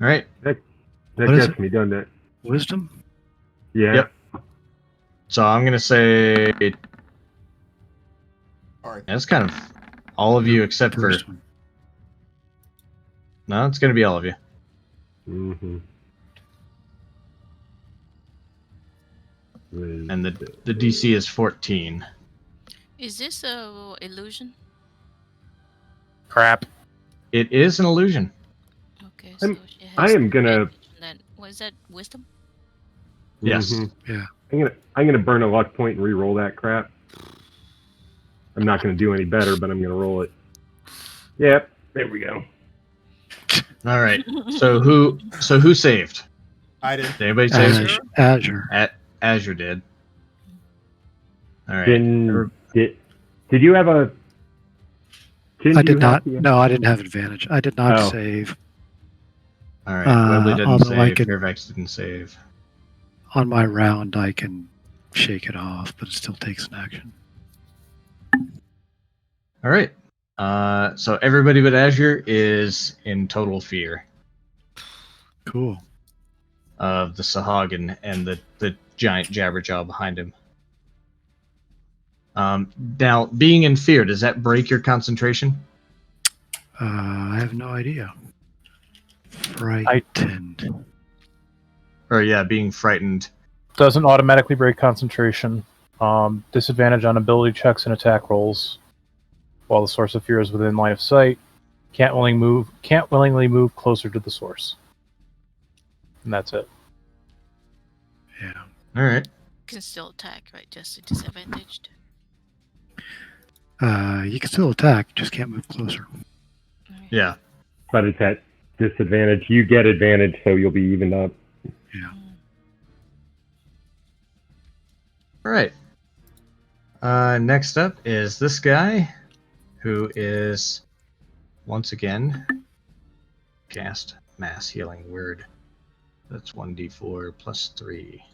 All right. That What is gets me, doesn't it? Wisdom? Yeah. Yep. So I'm gonna say All right. that's kind of all of you except for First one. no. It's gonna be all of you. Mm-hmm. And the DC is 14. Is this a illusion? Crap. It is an illusion. Okay, I'm- so she has I am gonna. Then what is that? Wisdom? Yes. Mhm. Yeah. I'm gonna burn a luck point and re-roll that crap. I'm not gonna do any better, but I'm gonna roll it. Yep. There we go. All right. So who saved? I did. Did anybody save? Azure. Azure did. All right. Did you have a? I did you have not. the- No, I didn't have advantage. I did not Oh. save. All right. Webley didn't although I save. could- Fairfax didn't save. On my round, I can shake it off, but it still takes an action. All right. So everybody but Azure is in total fear Cool. of the Sahagin and the giant Jabberjaw behind him. Now, being in fear, does that break your concentration? I have no idea. Frightened. Or yeah, being frightened. Doesn't automatically break concentration. Disadvantage on ability checks and attack rolls. While the source of fear is within line of sight, can't willingly move closer to the source. And that's it. Yeah. All right. Can still attack, right? Just disadvantaged. You can still attack, just can't move closer. Yeah. But it's at disadvantage. You get advantage, so you'll be evened up. Yeah. All right. Next up is this guy, who is once again cast mass healing word. That's 1d4 plus 3.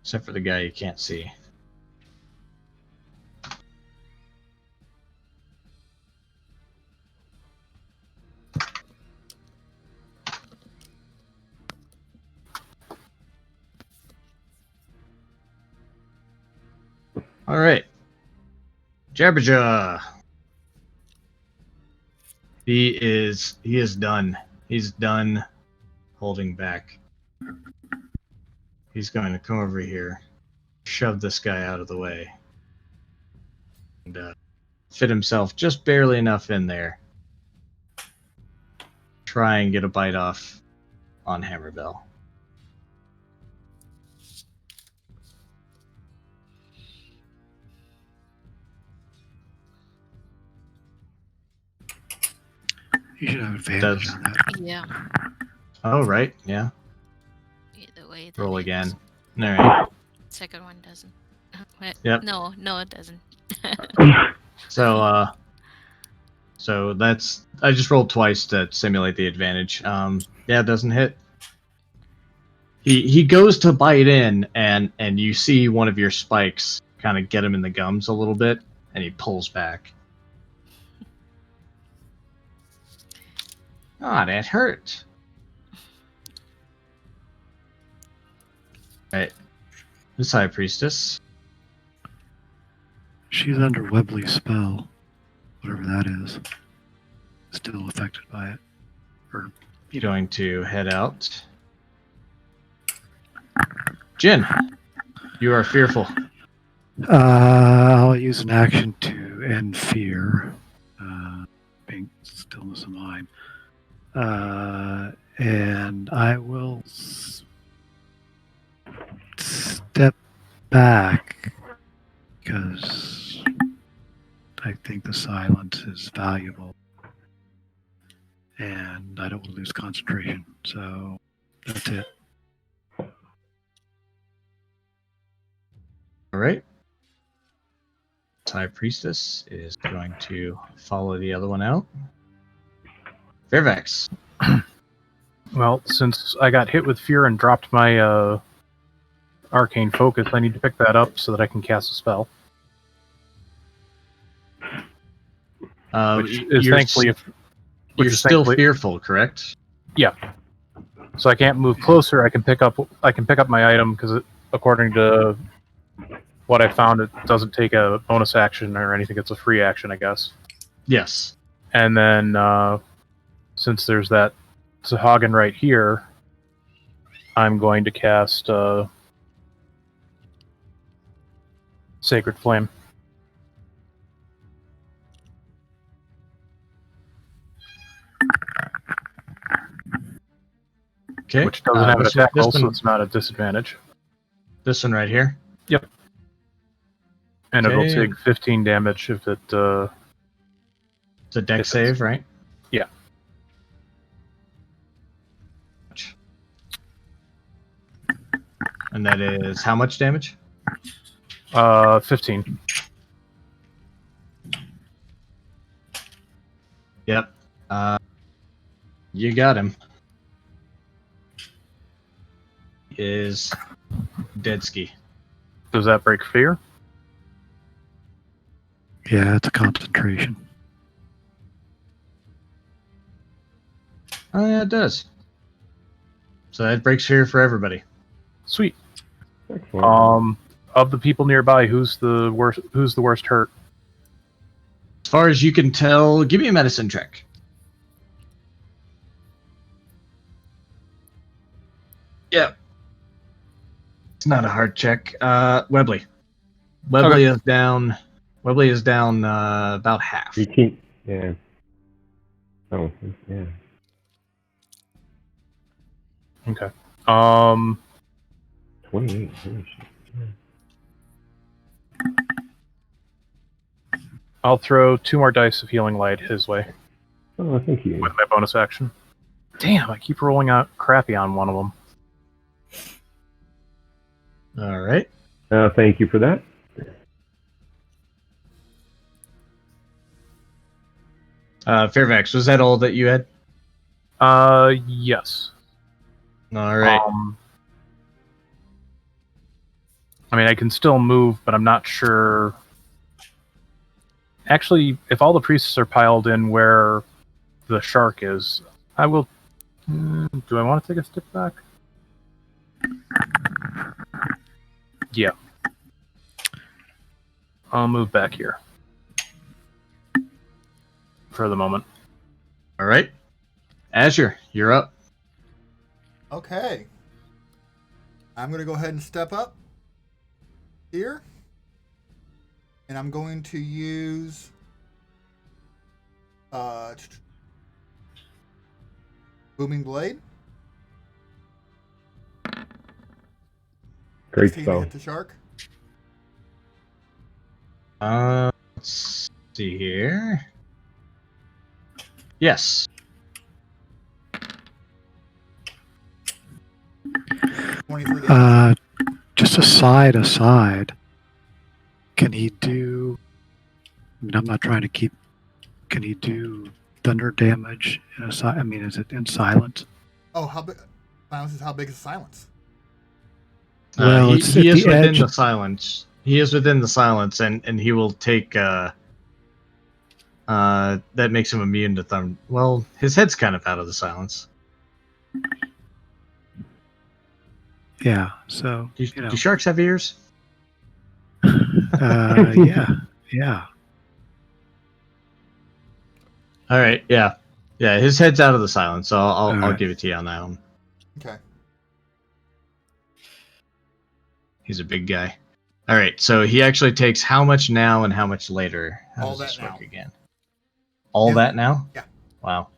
Except for the guy you can't see. All right. Jabberjaw. He is done. He's done holding back. He's going to come over here, shove this guy out of the way, and fit himself just barely enough in there. Try and get a bite off on Hammerbell. You should have advantage on that. Yeah. Oh, right. Yeah. Either way. Roll that again. is. All right. Second one doesn't. Wait, Yep. No, it doesn't. So that's, I just rolled twice to simulate the advantage. Yeah, it doesn't hit. He goes to bite in, and you see one of your spikes kind of get him in the gums a little bit, and he pulls back. Ah, that hurt. Right. This High Priestess. She's under Webley's spell, whatever that is. Still affected by it. Or Going to head out. Jin, you are fearful. I'll use an action to end fear. Being stillness of mind. And I will step back because I think the silence is valuable. And I don't want to lose concentration. So that's it. All right. High Priestess is going to follow the other one out. Fairfax. Well, since I got hit with fear and dropped my arcane focus, I need to pick that up so that I can cast a spell. Which is thankfully, you're still fearful, correct? Yeah. So I can't move closer. I can pick up my item because according to what I found, it doesn't take a bonus action or anything. It's a free action, I guess. Yes. And then since there's that Sahagin right here, I'm going to cast Sacred Flame. Okay. Which doesn't have an attack roll, so it's not a disadvantage. This one right here? Yep. And Okay. it'll take 15 damage if it... It's a dex save, right? Yeah. And that is how much damage? 15. Yep. You got him. Is Deadski. Does that break fear? Yeah, it's a concentration. Oh, yeah, it does. So that breaks fear for everybody. Sweet. Excellent. Of the people nearby, who's the worst hurt? As far as you can tell, give me a medicine check. Yeah. It's not a hard check. Webley. Webley is down Webley is down about half. 18. Yeah. Oh, yeah. Okay. 28. Holy shit. I'll throw 2 more dice of healing light his way Oh, thank you. with my bonus action. Damn, I keep rolling out crappy on one of them. All right. Thank you for that. Fairfax, was that all that you had? Yes. All right. I mean, I can still move, but I'm not sure. Actually, if all the priests are piled in where the shark is, I will. Do I want to take a step back? Yeah. I'll move back here for the moment. All right. Azure, you're up. Okay. I'm going to go ahead and step up here. And I'm going to use Booming Blade. Great 16 to spell. hit the shark. Let's see here. Yes. 23 damage. Just aside. Can he do? I mean, I'm not trying to keep. Can he do thunder damage in a I mean, is it in silence? Oh, how big? Silence is how big is silence? Well, it's he at is the within edge. the silence. He is within the silence, and he will take. That makes him immune to thunder. Well, his head's kind of out of the silence. Yeah. So Do sharks have ears? yeah. All right. Yeah. His head's out of the silence, so I'll right. give it to you on that one. Okay. He's a big guy. All right. So he actually takes how much now and how much later? How All does this that work now. again? All that now? Yeah. Wow.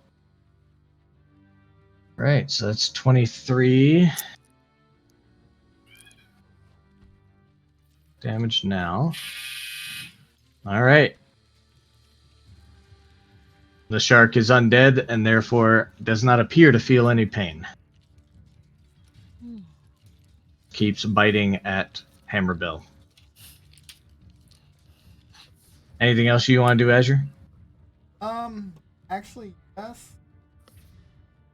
Right. So that's 23 damage now. All right. The shark is undead and therefore does not appear to feel any pain. Keeps biting at Hammerbill. Anything else you want to do, Azure? Actually, yes.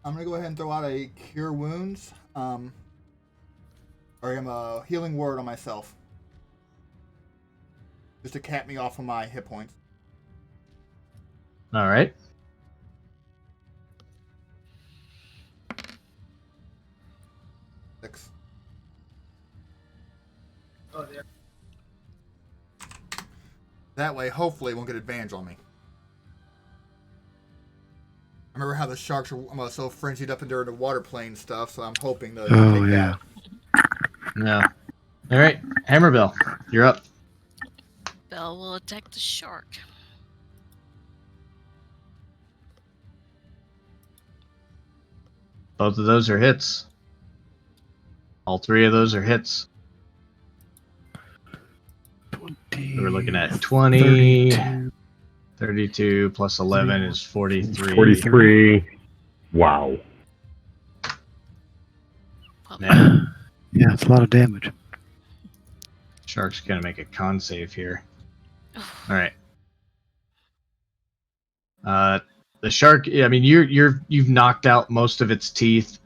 I'm gonna go ahead and throw out a Cure Wounds. Or I'm a healing word on myself. Just to cap me off of my hit points. All right. Six. Oh, yeah. That way, hopefully, it won't get advantage on me. I remember how the sharks were so frenzied up into the water plane stuff, so I'm hoping to take yeah. No. All right. Hammerbill, you're up. Bell will attack the shark. Both of those are hits. All 3 of those are hits. 20, We're looking at 20, 32. 32 plus 11 is 43. 43. Wow. Man, Yeah, it's a lot of damage. shark's gonna make a con save here. All right. The shark. I mean, you've knocked out most of its teeth,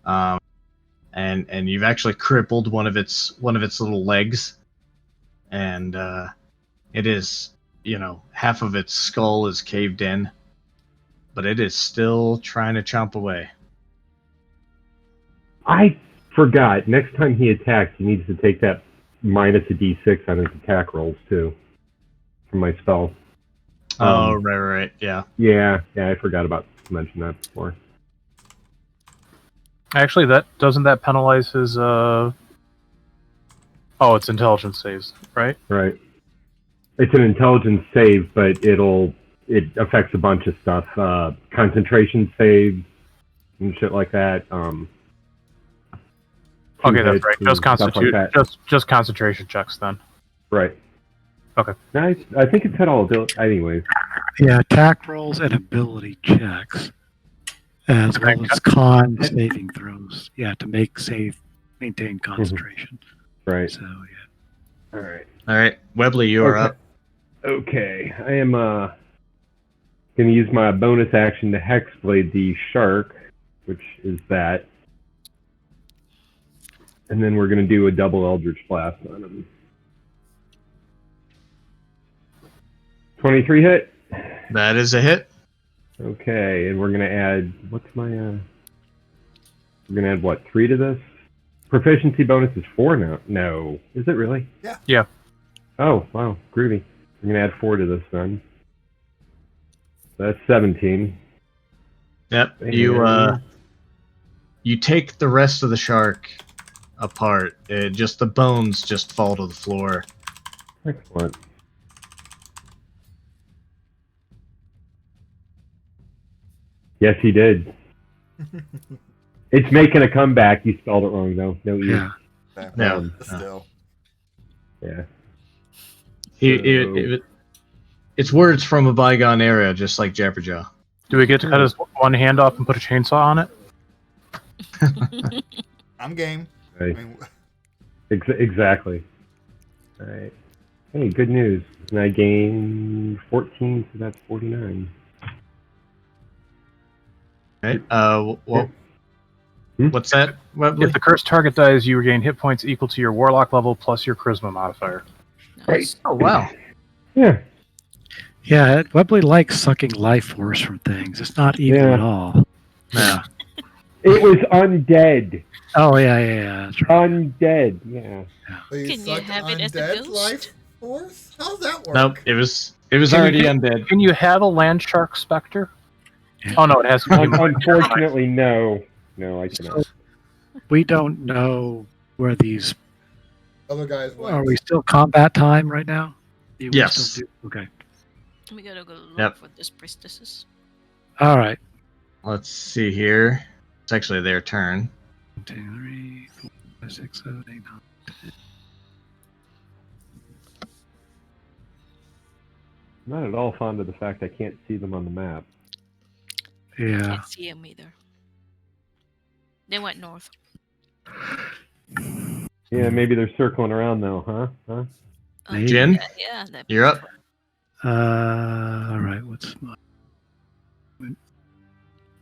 and you've actually crippled one of its little legs, and it is, half of its skull is caved in, but it is still trying to chomp away. I forgot. Next time he attacks, he needs to take that minus a d6 on his attack rolls, too. From my spell. Oh, right, yeah. Yeah, I forgot about to mention that before. Actually, doesn't that penalize his? Oh, it's intelligence saves, right? Right. It's an intelligence save, but it affects a bunch of stuff. Concentration saves and shit like that. Okay, that's right. Just Like concentration checks then. Right. Okay. Nice. I think it said all ability. Anyways. Yeah, attack rolls and ability checks, as well as con saving throws. Yeah, to maintain concentration. Right. So yeah. All right. All right, Webley, you are up. Okay, I am going to use my bonus action to Hexblade the shark, which is that. And then we're going to do a double Eldritch Blast on him. 23 hit. That is a hit. Okay, and we're going to add, what's my, we're going to add what, 3 to this? Proficiency bonus is 4 now. No. Is it really? Yeah. Oh, wow, groovy. I'm going to add 4 to this then. That's 17. Yep. You take the rest of the shark apart. Just the bones just fall to the floor. Excellent. Yes, he did. It's making a comeback. You spelled it wrong, though. No E. Yeah. No. Still. Yeah. It's words from a bygone era, just like Jabberjaw. Do we get to cut his one hand off and put a chainsaw on it? I'm game. Right. I mean, Exactly. All right. Hey, good news. And I gain 14, so that's 49. Right. Hmm? What's that, Webley? If the cursed target dies, you regain hit points equal to your warlock level plus your charisma modifier. Nice. Oh, wow. Yeah. Yeah, Webley likes sucking life force from things. It's not evil Yeah. at all. Yeah. It was undead. Oh yeah. That's right. Undead. Yeah. so you Can you suck have it as a undead ghost? life force? How's that work? Nope. It was Can already you- undead. Can you have a land shark specter? Oh no, it has to be. Unfortunately, no. No, I cannot. We don't know where these. Other guys went. Are we still combat time right now? We Yes. still do- Okay. We gotta go look Yep. for these priestesses. All right. Let's see here. It's actually their turn. 1, 2, 3, 4, 5, 6, 7, 8, 9, 10. I'm not at all fond of the fact I can't see them on the map. Yeah. Can't see them either. They went north. Yeah, maybe they're circling around though, huh? Oh, Maybe. Jin? Yeah, that You're up. All right. What's my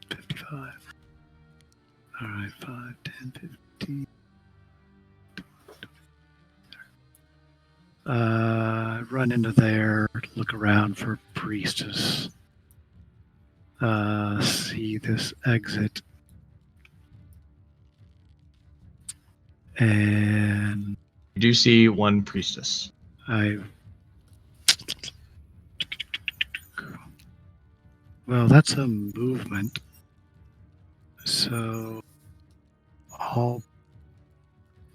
55? All right. 5, 10, 15. Run into there. Look around for priestess. See this exit. And You do see one priestess. Well, that's a movement. So all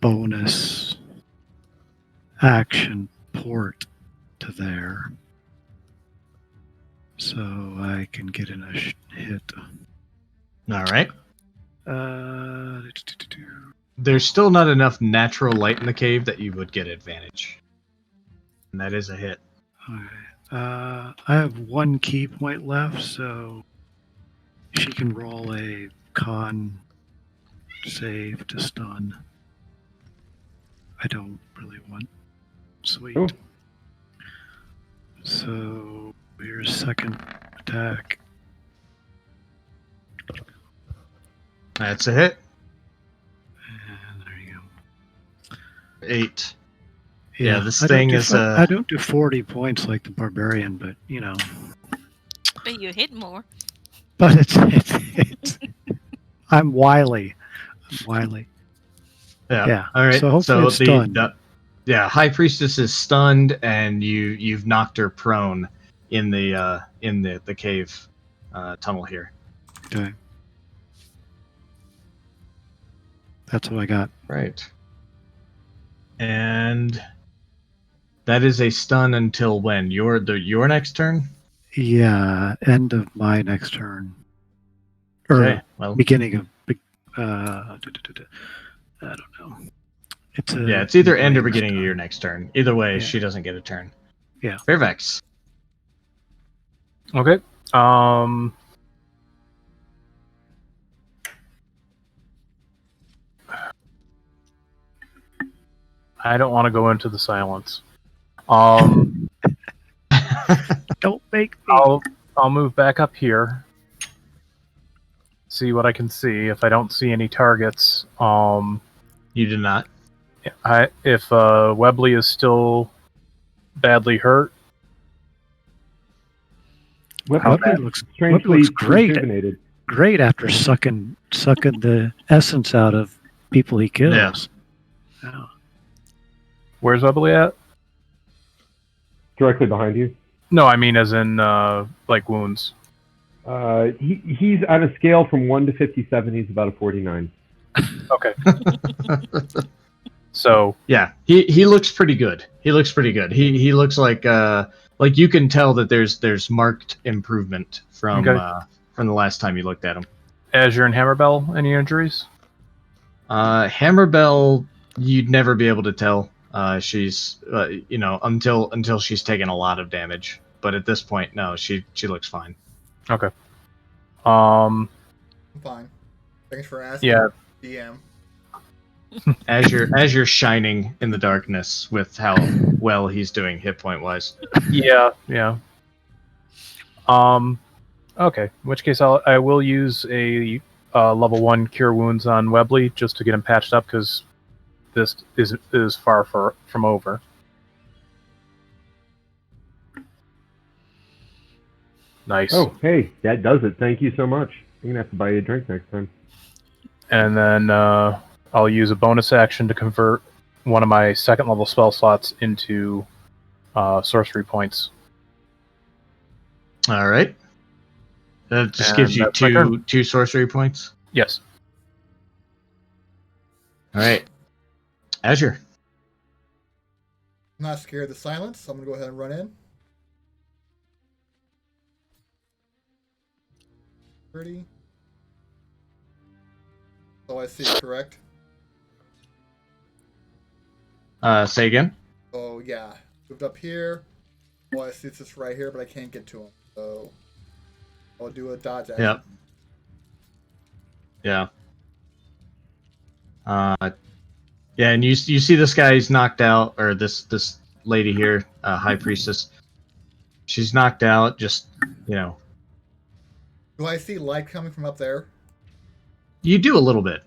bonus action port to there. So I can get in a hit. All right. Uh, There's still not enough natural light in the cave that you would get advantage. And that is a hit. Alright. I have 1 key point left, so she can roll a con save to stun. I don't really want. Sweet. Oh. So here's second attack. That's a hit. And there you go. 8. Yeah, this I don't thing do is, I don't do 40 points like the barbarian, but you know. But you hit more. But it's I'm wily. Yeah. Yeah. All right. So hopefully it's stunned. Yeah, High Priestess is stunned, and you've knocked her prone in the cave tunnel here. Okay. That's what I got. Right. And That is a stun until when? Your next turn? Yeah, end of my next turn. Or Okay, well, beginning of. I don't know. it's either end or beginning of your next turn. Either way, Yeah. she doesn't get a turn. Yeah. Fairvex. Okay. I don't want to go into the silence. Don't make me. I'll move back up here. See what I can see. If I don't see any targets, You do not. if Webley is still badly hurt, Webley looks great. rejuvenated. Great after sucking the essence out of people he kills. Yeah. where's Webley at? Directly behind you. No, I mean as in like wounds. He's on a scale from 1 to 57. He's about a 49. Okay. So Yeah, he looks pretty good. He looks like you can tell that there's marked improvement from the last time you looked at him. Azure and Hammerbell, any injuries? Hammerbell, you'd never be able to tell. She's until she's taken a lot of damage. But at this point, no, she looks fine. Okay. I'm fine. Thanks for asking. Yeah. DM. As you're shining in the darkness with how well he's doing hit point wise. Yeah. Okay. In which case, I will use a level 1 cure wounds on Webley just to get him patched up because this is far from over. Nice. Oh, hey, that does it. Thank you so much. I'm gonna have to buy you a drink next time. And then I'll use a bonus action to convert one of my second level spell slots into sorcery points. All right. That just And gives you that's my turn. two sorcery points. Yes. All right. Azure. I'm not scared of the silence, so I'm gonna go ahead and run in. 30. So I see, correct? Say again. Oh yeah, moved up here. Oh, I see it's just right here, but I can't get to him. So I'll do a dodge action. Yep. Yeah. Yeah, and you see this guy's knocked out, or this lady here, High Priestess. She's knocked out. Just Do I see light coming from up there? You do a little bit.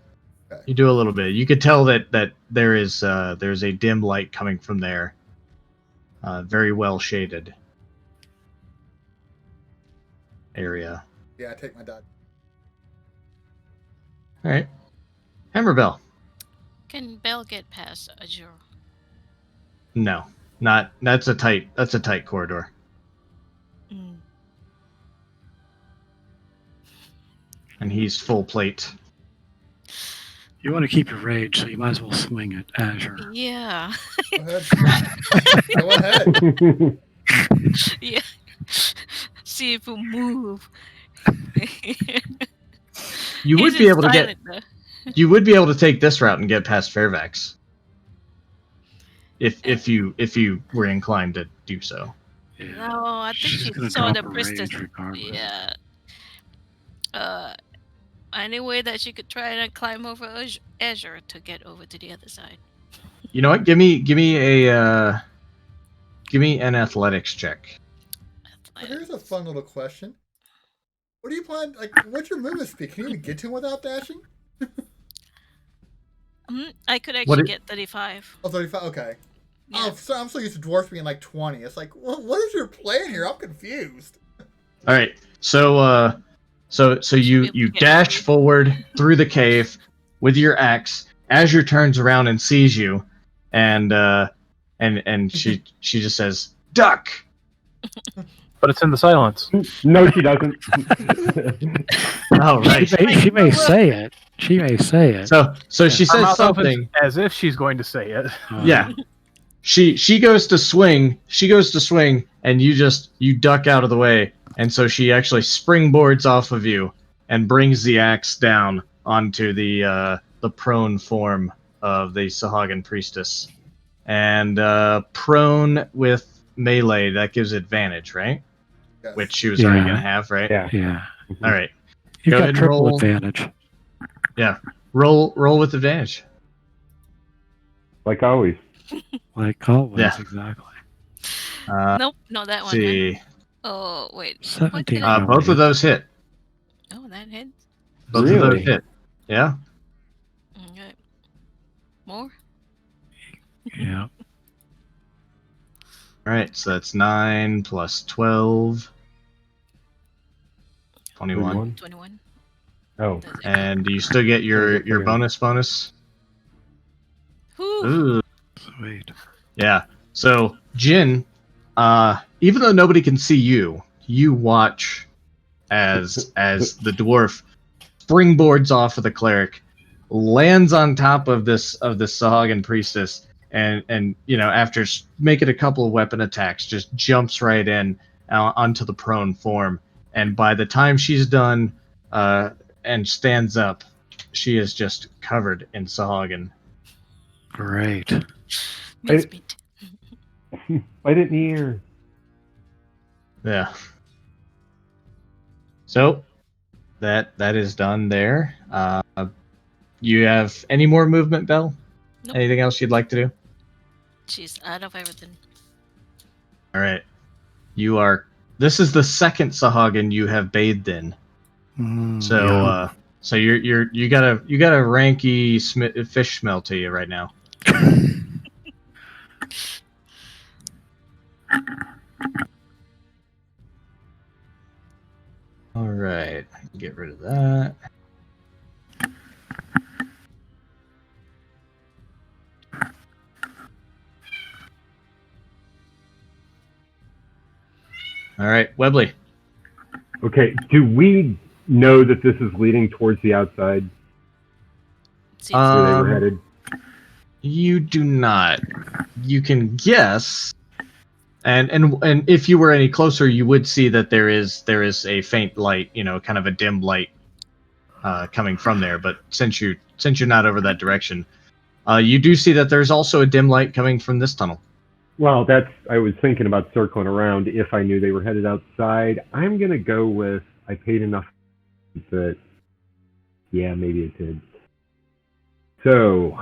Okay. You do a little bit. You could tell that there's a dim light coming from there. Very well shaded area. Yeah, I take my dodge. All right. Hammerbell. Can Bell get past Azure? No, not. That's a tight corridor. Mm. And he's full plate. You want to keep your rage, so you might as well swing at Azure. Yeah. Go ahead. Go ahead. Yeah. See if we move. You would He's be able to get. silent, though. You would be able to take this route and get past Fairvex. If you were inclined to do so. Yeah. No, I think She's she gonna saw drop the her priestess. rage regardless. Yeah. Any way that she could try and climb over Azure to get over to the other side. You know what? Give me an athletics check. So here's a fun little question. What do you plan? Like, what's your movement speed? Can you even get to him without dashing? I could actually get 35. Oh, 35. Okay. Yeah. Oh, so I'm so used to dwarfs being like 20. It's like, what is your plan here? I'm confused. All right. So you dash forward through the cave with your axe. Azure turns around and sees you, and she just says, "Duck." But it's in the silence. No, she doesn't. Oh, right. She may say it. She may say it. So she Her says mouth opens something. as if she's going to say it. Yeah. she goes to swing, and you duck out of the way, and so she actually springboards off of you and brings the axe down onto the prone form of the Sahagin priestess. And prone with melee, that gives advantage, right? Yes. Which she was already gonna have, right? Yeah. All right. You Go got ahead and triple roll. advantage. Yeah. Roll with advantage. Like always. Like always, Yeah. exactly. Nope, not that one. See. Huh? Oh wait. 17 I- probably Both of those hit. Oh, that hits. Both of those Really? hit. Yeah. Okay. More? Yeah. All right. So that's 9 plus 12. 21. 21. Oh. Does it And do you still get your Okay. bonus? Whew. Ooh. Sweet. Yeah. So Jin, even though nobody can see you, you watch as the dwarf springboards off of the cleric, lands on top of this Sahagin priestess, and after making a couple of weapon attacks, just jumps right in onto the prone form. And by the time she's done and stands up, she is just covered in Sahagin. Great. Mincemeat. I didn't hear. Yeah. So that is done there. You have any more movement, Belle? Nope. Anything else you'd like to do? She's out of everything. All right. You are. This is the second Sahagin you have bathed in. So Yeah. so you got a ranky fish smell to you right now. All right. Get rid of that. All right, Webley. Okay, do we know that this is leading towards the outside Seems where they were headed? You do not. You can guess, and if you were any closer, you would see that there is a faint light, kind of a dim light, coming from there. But since you're not over that direction, you do see that there's also a dim light coming from this tunnel. Well, I was thinking about circling around if I knew they were headed outside. I'm going to go with, I paid enough that, yeah, maybe it did. So,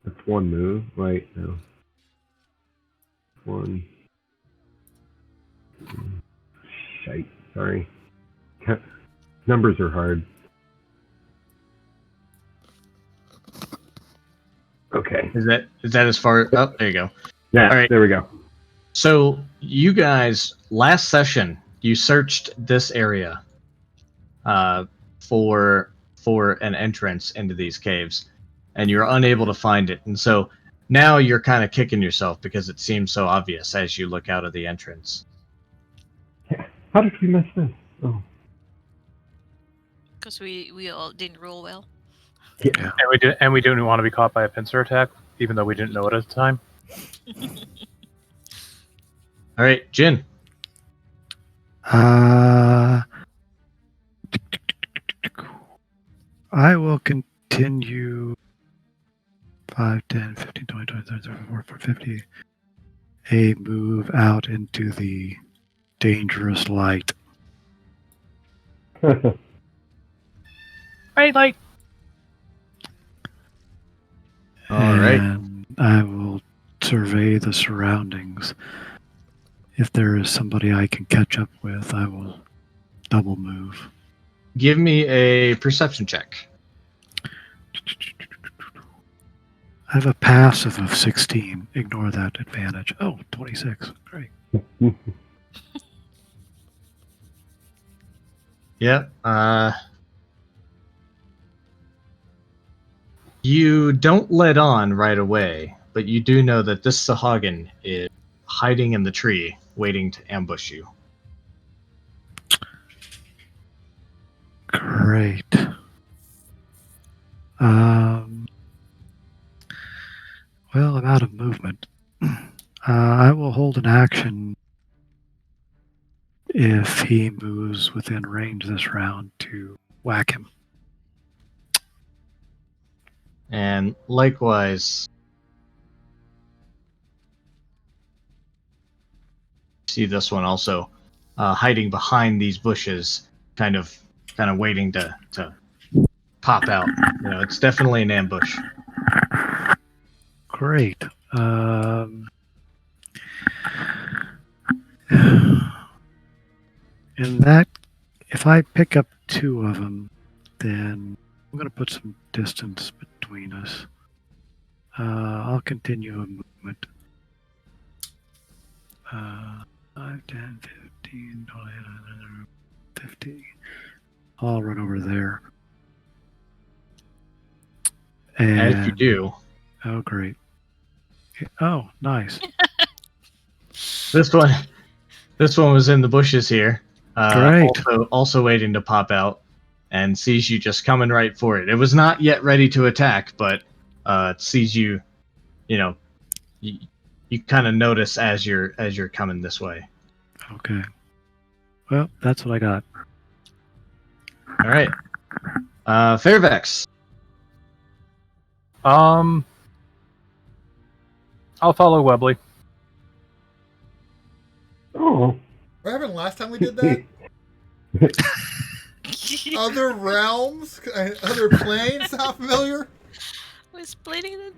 that's one move, right? No. One. Shite, sorry. Numbers are hard. Okay. Is that as far up? There you go. Yeah, All right. there we go. So you guys, last session, you searched this area for an entrance into these caves, and you're unable to find it. And so now you're kind of kicking yourself because it seems so obvious as you look out of the entrance. How did we miss this? Oh. because we all didn't roll well. Yeah. And we didn't want to be caught by a pincer attack, even though we didn't know it at the time. All right, Jin. I will continue 5, 10, 15, 20, 25, 30, 34, 50. A move out into the dangerous light. Right, like All right. And I will survey the surroundings. If there is somebody I can catch up with, I will double move. Give me a perception check. I have a passive of 16. Ignore that advantage. Oh, 26. Great. Yep. You don't let on right away, but you do know that this Sahagin is hiding in the tree, waiting to ambush you. Great. Well, I'm out of movement. I will hold an action if he moves within range this round to whack him. And likewise, see this one also hiding behind these bushes, kind of waiting to pop out. It's definitely an ambush. Great. In that, if I pick up 2 of them, then I'm going to put some distance between us. I'll continue a movement. 5, 10, 15, 20, 50. I'll run over there. And, As you do, oh, great. Oh, nice. this one was in the bushes here. Great. Also waiting to pop out, and sees you just coming right for it. It was not yet ready to attack, but it sees you. You kind of notice as you're coming this way. Okay. Well, that's what I got. All right, Fairvex. I'll follow Webley. Oh. What happened last time we did that? Other realms? Other planes? Sound familiar? We're splitting it.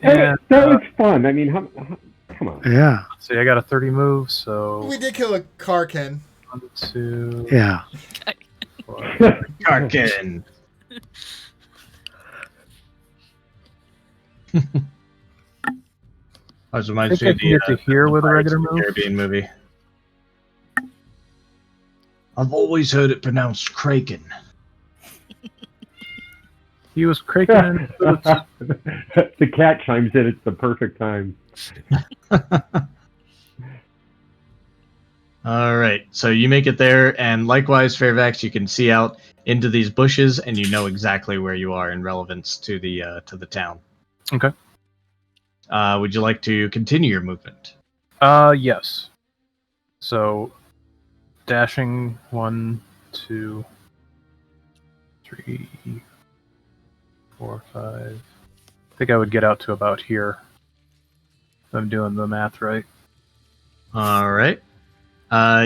Yeah, that was fun. I mean, come on. Yeah. Let's see, I got a 30 move, so We did kill a Karkin. 1, 2, Yeah. 4. Karkin. I was I reminded think I can get to here with a regular move. Caribbean movie. I've always heard it pronounced Kraken. He was cranking. The cat chimes in. It's the perfect time. All right, so you make it there, and likewise, Fairvex, you can see out into these bushes, and you know exactly where you are in relevance to the town. Okay. Would you like to continue your movement? Yes. So, dashing 1, 2, 3, 4, 5. I think I would get out to about here. If I'm doing the math right. All right.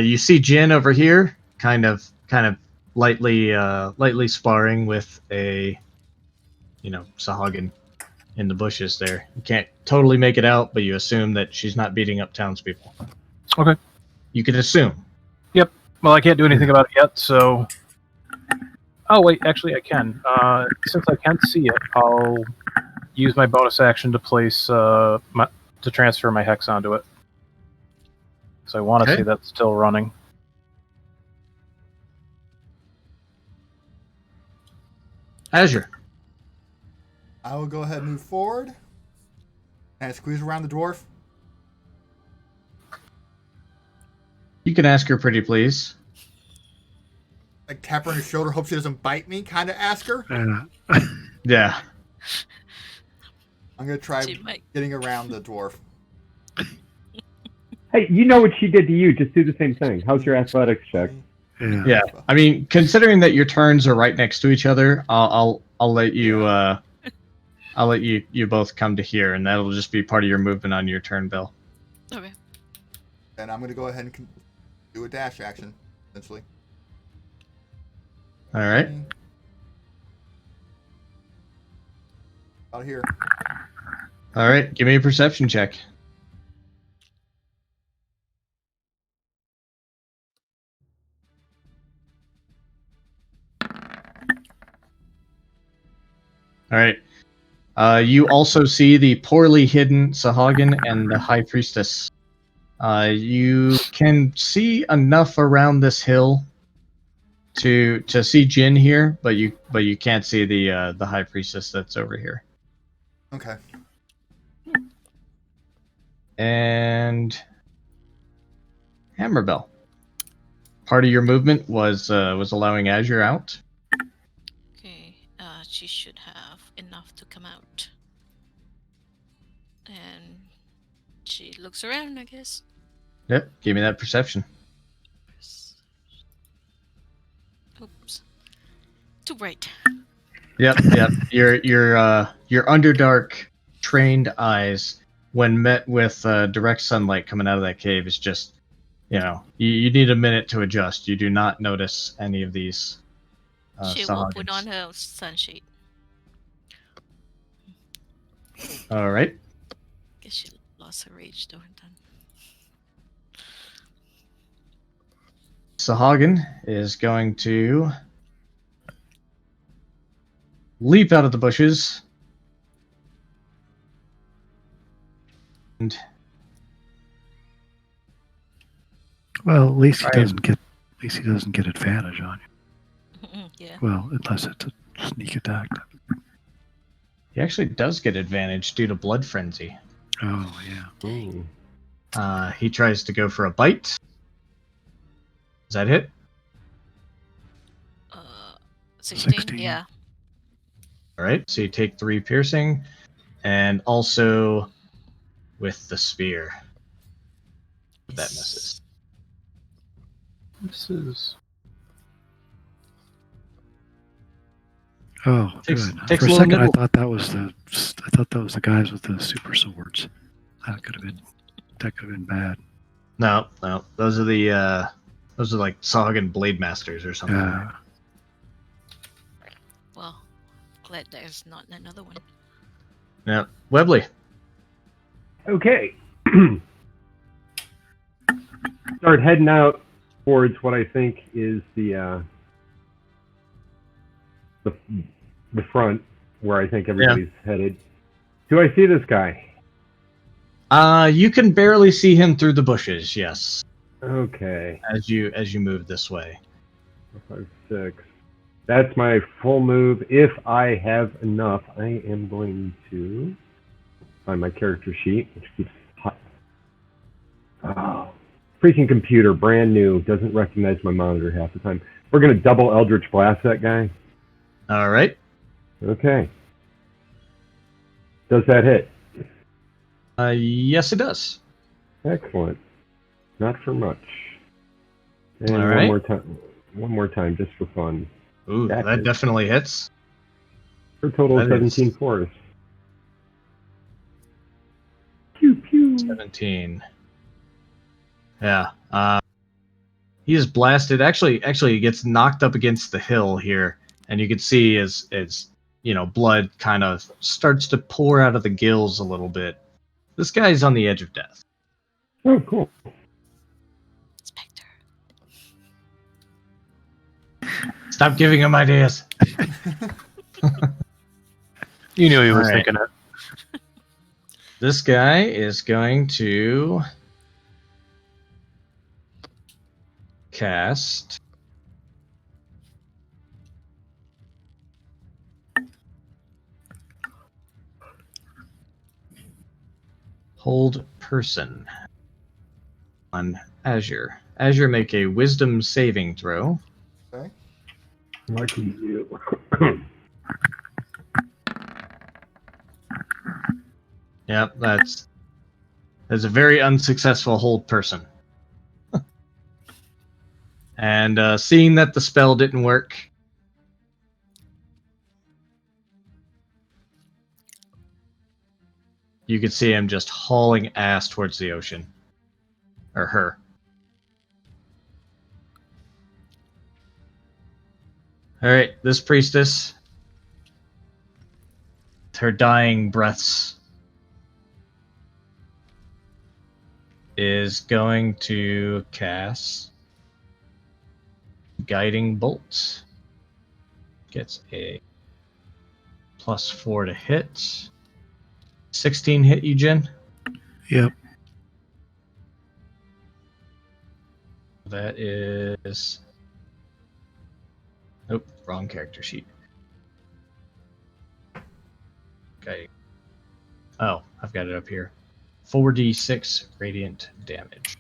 You see Jin over here, kind of lightly sparring with a, Sahagin in the bushes there. You can't totally make it out, but you assume that she's not beating up townspeople. Okay. You can assume. Well, I can't do anything about it yet, so... Oh, wait, actually I can. Since I can't see it, I'll use my bonus action to place, to transfer my hex onto it. Because I want to Okay. see that's still running. Azure. I will go ahead and move forward. And squeeze around the dwarf. You can ask her pretty please. Like tap her on her shoulder, hope she doesn't bite me, kind of ask her. Yeah. I'm going to try She might. getting around the dwarf. Hey, you know what she did to you. Just do the same thing. How's your athletics check? Yeah. Yeah. I mean, considering that your turns are right next to each other, I'll let you I'll let you both come to here, and that'll just be part of your movement on your turn, Bill. Okay. And I'm going to go ahead and do a dash action, essentially. All right. Out here. All right. Give me a perception check. All right. You also see the poorly hidden Sahagin and the High Priestess. You can see enough around this hill to see Jin here, but you can't see the High Priestess that's over here. Okay. And Hammerbell. Part of your movement was allowing Azure out. Okay. She should have enough to come out. And she looks around, I guess. Yep. Give me that perception. Oops. Too bright. Yep. Your underdark trained eyes, when met with direct sunlight coming out of that cave, is just, you need a minute to adjust. You do not notice any of these She will put Sahagins. on her sunshade. All right. Guess she lost her rage during time. Sahagin is going to leap out of the bushes and Well, at least he Right. doesn't get. At least he doesn't get advantage on you. Yeah. Well, unless it's a sneak attack. he actually does get advantage due to blood frenzy. Oh yeah. Ooh. He tries to go for a bite. Does that hit? 16? 16. Yeah. All right. So you take 3 piercing, and also with the spear. That misses. This is. Oh, Takes- good. takes For a a little second, nibble. I thought that was the guys with the super swords. That could have been bad. No. Those are like Sahagin Blade Masters or something. Well, glad there's not another one. Yeah. Webley. Okay. Start heading out towards what I think is the front, where I think everybody's headed. Do I see this guy? You can barely see him through the bushes. Yes. Okay. As you move this way. 5, 6. That's my full move. If I have enough, I am going to find my character sheet, which keeps hot. Oh, freaking computer, brand new, doesn't recognize my monitor half the time. We're going to double Eldritch Blast that guy. All right. Okay. Does that hit? Yes, it does. Excellent. Not for much. And All right. One more time, just for fun. Ooh, That that hits. definitely hits. For a total of That is- 17 force. Pew pew. 17. Yeah. He is blasted. Actually, he gets knocked up against the hill here, and you can see as blood kind of starts to pour out of the gills a little bit. This guy's on the edge of death. Oh, cool. Spectre. Stop giving him ideas. You knew he was All right. thinking it. This guy is going to cast Hold Person on Azure. Azure, make a Wisdom saving throw. Okay. Lucky you. Yep, that's a very unsuccessful Hold Person. And seeing that the spell didn't work, you could see him just hauling ass towards the ocean. Or her. Alright, this priestess, with her dying breaths, is going to cast Guiding Bolt. Gets a +4 to hit. 16 hit you, Jen? Yep. That is... Nope, wrong character sheet. Okay. Oh, I've got it up here. 4d6 radiant damage.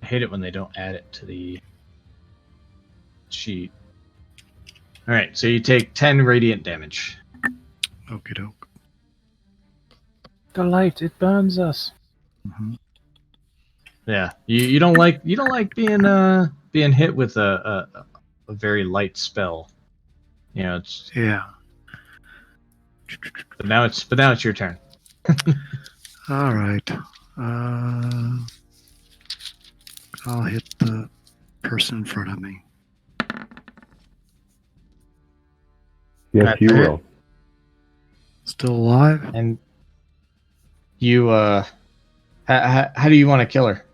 I hate it when they don't add it to the sheet. Alright, so you take 10 radiant damage. Okie doke. The light, it burns us. Mm-hmm. Yeah, you don't like being hit with a very light spell. You know, it's Yeah. but now it's your turn. All right. I'll hit the person in front of me. Yes, That's you it. will. Still alive? And you how do you want to kill her?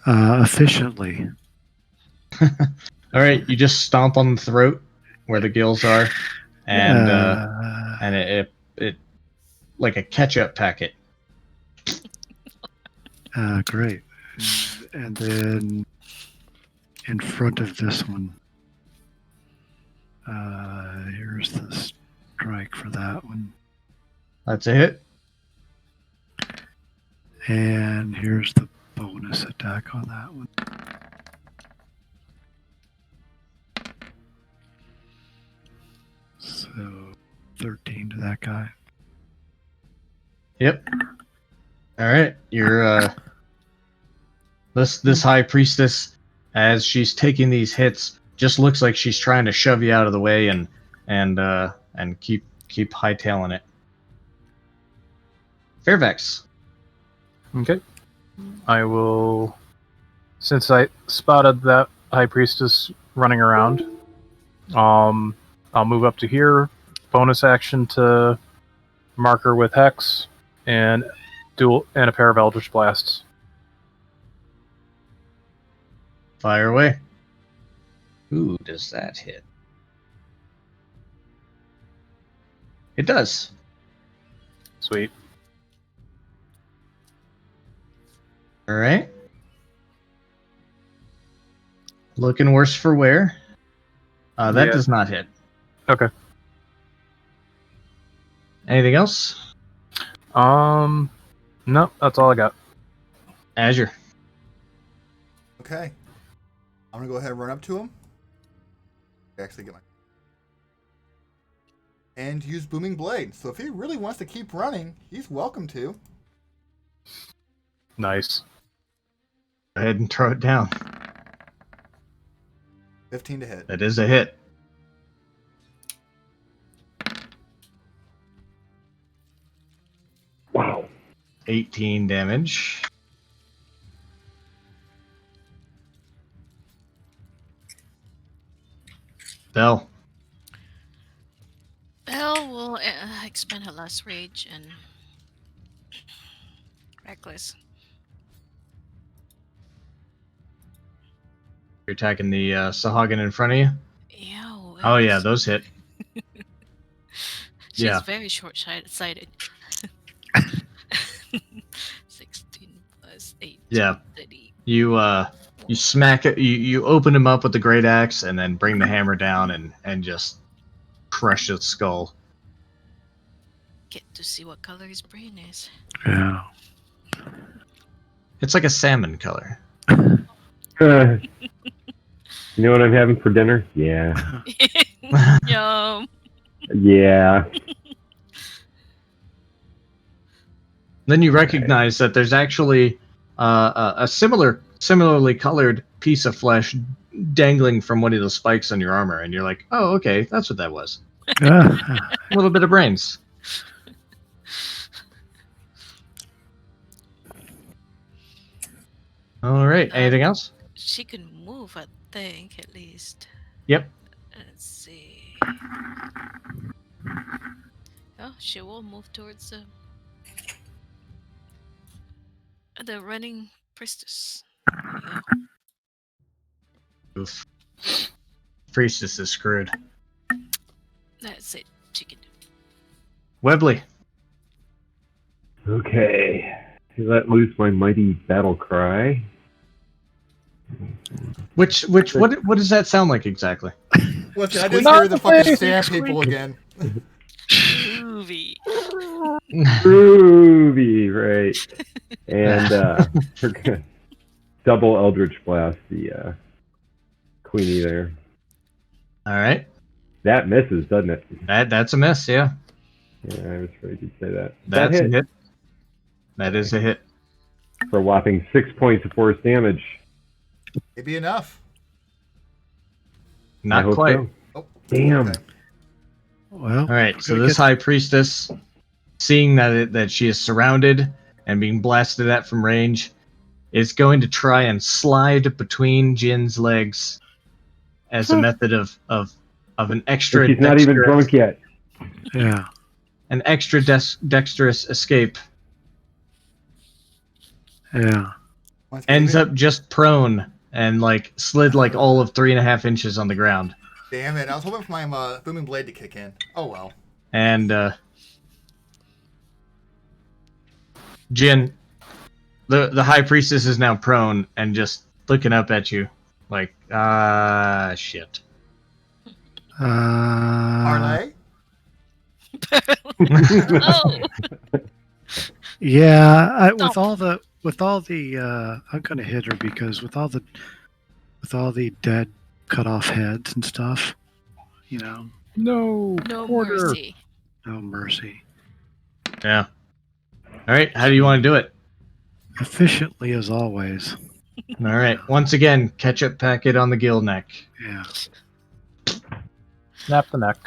Efficiently. All right, you just stomp on the throat where the gills are, and it like a ketchup packet. Great. And then in front of this one, here's the strike for that one. That's a hit. And here's the bonus attack on that one. So 13 to that guy. Yep. All right, you're this high priestess, as she's taking these hits, just looks like she's trying to shove you out of the way and keep hightailing it. Fairvex. Okay. I will, since I spotted that high priestess running around, I'll move up to here, bonus action to mark her with Hex, and a pair of Eldritch Blasts. Fire away. Ooh, does that hit? It does. Sweet. All right. Looking worse for wear. That Yeah. does not hit. Okay. Anything else? No, that's all I got. Azure. Okay. I'm gonna go ahead and run up to him. Actually get my and use Booming Blade. So if he really wants to keep running, he's welcome to. Nice. Go ahead and throw it down. 15 to hit. That is a hit. Wow. 18 damage. Bell. Belle will expend her last rage and reckless. You're attacking the Sahagin in front of you? Ew, Oh yeah, those hit. She's yeah. very short-sighted. 16 plus 8. Yeah. 30. You smack it. You open him up with the great axe, and then bring the hammer down and just crush its skull. Get to see what color his brain is. Yeah. It's like a salmon color. You know what I'm having for dinner? Yeah. Yum. Yeah. Then you recognize that there's actually a similarly colored piece of flesh dangling from one of the spikes on your armor, and you're like, oh, okay, that's what that was. A little bit of brains. All right. Anything else? She can move, I think, at least. Yep. Let's see. Oh, she will move towards the running priestess. There you go. Oof. Priestess is screwed. That's it. She can do. Webley. Okay. Let loose my mighty battle cry. What does that sound like exactly? What's I just hear the fucking sand people again. Groovy. Groovy, right. And we're gonna double Eldritch Blast the Queenie there. All right. That misses, doesn't it? That's a miss, yeah. Yeah, I was afraid you'd say that. That's a hit. That is a hit. For a whopping 6 points of force damage. It'd be enough. I Not hope quite. so. Oh, Damn. okay. Well, All right. we're So gonna this high priestess, seeing that she is surrounded and being blasted at from range, is going to try and slide between Jin's legs as a method of an extra. She's not even drunk yet. Yeah. An extra dexterous escape. Yeah. Once Ends again, up just prone and like slid like all of 3.5 inches on the ground. Damn it! I was hoping for my booming blade to kick in. Oh well. And Jin, the high priestess is now prone and just looking up at you, like shit. Parlay. Oh, Yeah. With Stop. all the I'm gonna hit her because with all the dead cut off heads and stuff, No, no quarter. mercy. no mercy. Yeah. All right. How do you want to do it? Efficiently as always. All right. Once again, ketchup packet on the gill neck. Yeah. Snap the neck.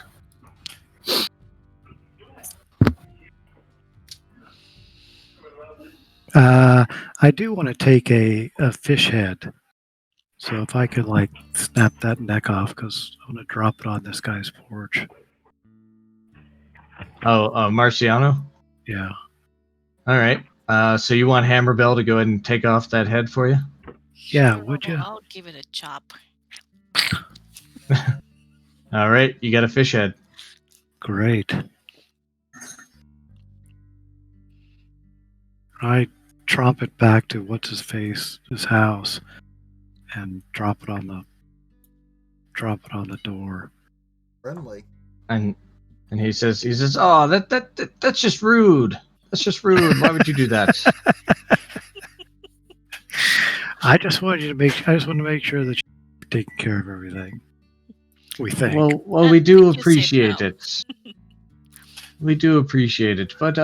I do want to take a fish head. So if I could like snap that neck off, because I want to drop it on this guy's porch. Oh, Marciano. Yeah. All right. So you want Hammerbell to go ahead and take off that head for you? Yeah, would you? I'll give it a chop. All right. You got a fish head. Great. I tromp it back to what's his face, his house, and drop it on the door. Friendly. And he says, "Oh, that's just rude. That's just rude. Why would you do that?" I just want to make sure that you're taking care of everything. We think. Well, we do I think you're safe appreciate now. it. We do appreciate it, but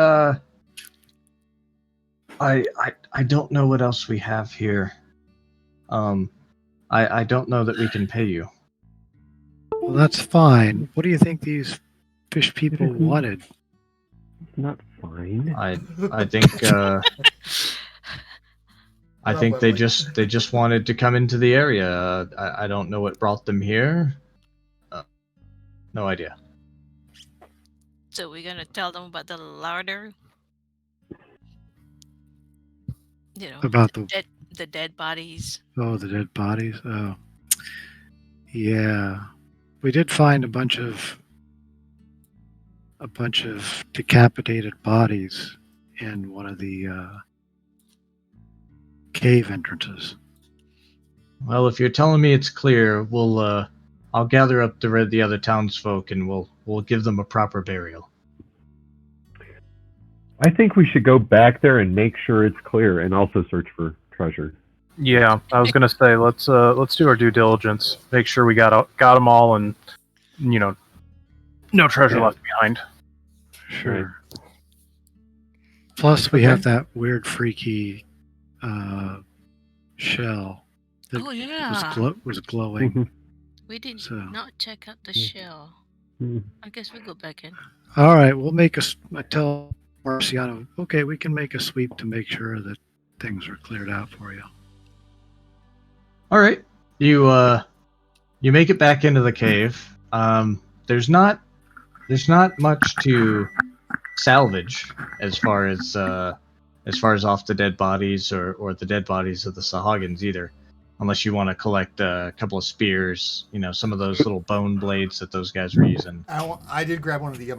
I don't know what else we have here. I don't know that we can pay you. Well, that's fine. What do you think these fish people wanted? It's not fine. I think I think they just wanted to come into the area. I don't know what brought them here. No idea. So we're gonna tell them about the larder. You know, About the dead bodies. the dead bodies. Oh, yeah. We did find a bunch of decapitated bodies in one of the cave entrances. Well, if you're telling me it's clear, I'll gather up the other townsfolk and we'll give them a proper burial. I think we should go back there and make sure it's clear, and also search for treasure. Yeah, I was gonna say let's do our due diligence. Make sure we got them all, and no treasure Yeah. left behind. Sure. Plus, we have that weird, freaky shell that Oh yeah, was glowing. we did So- not check out the shell. Mhm. I guess we go back in. All right, we'll make I tell Marciano, okay, we can make a sweep to make sure that things are cleared out for you. All right. You make it back into the cave. There's not much to salvage as far as off the dead bodies or the dead bodies of the Sahagins either, unless you want to collect a couple of spears, some of those little bone blades that those guys were using. I did grab one of the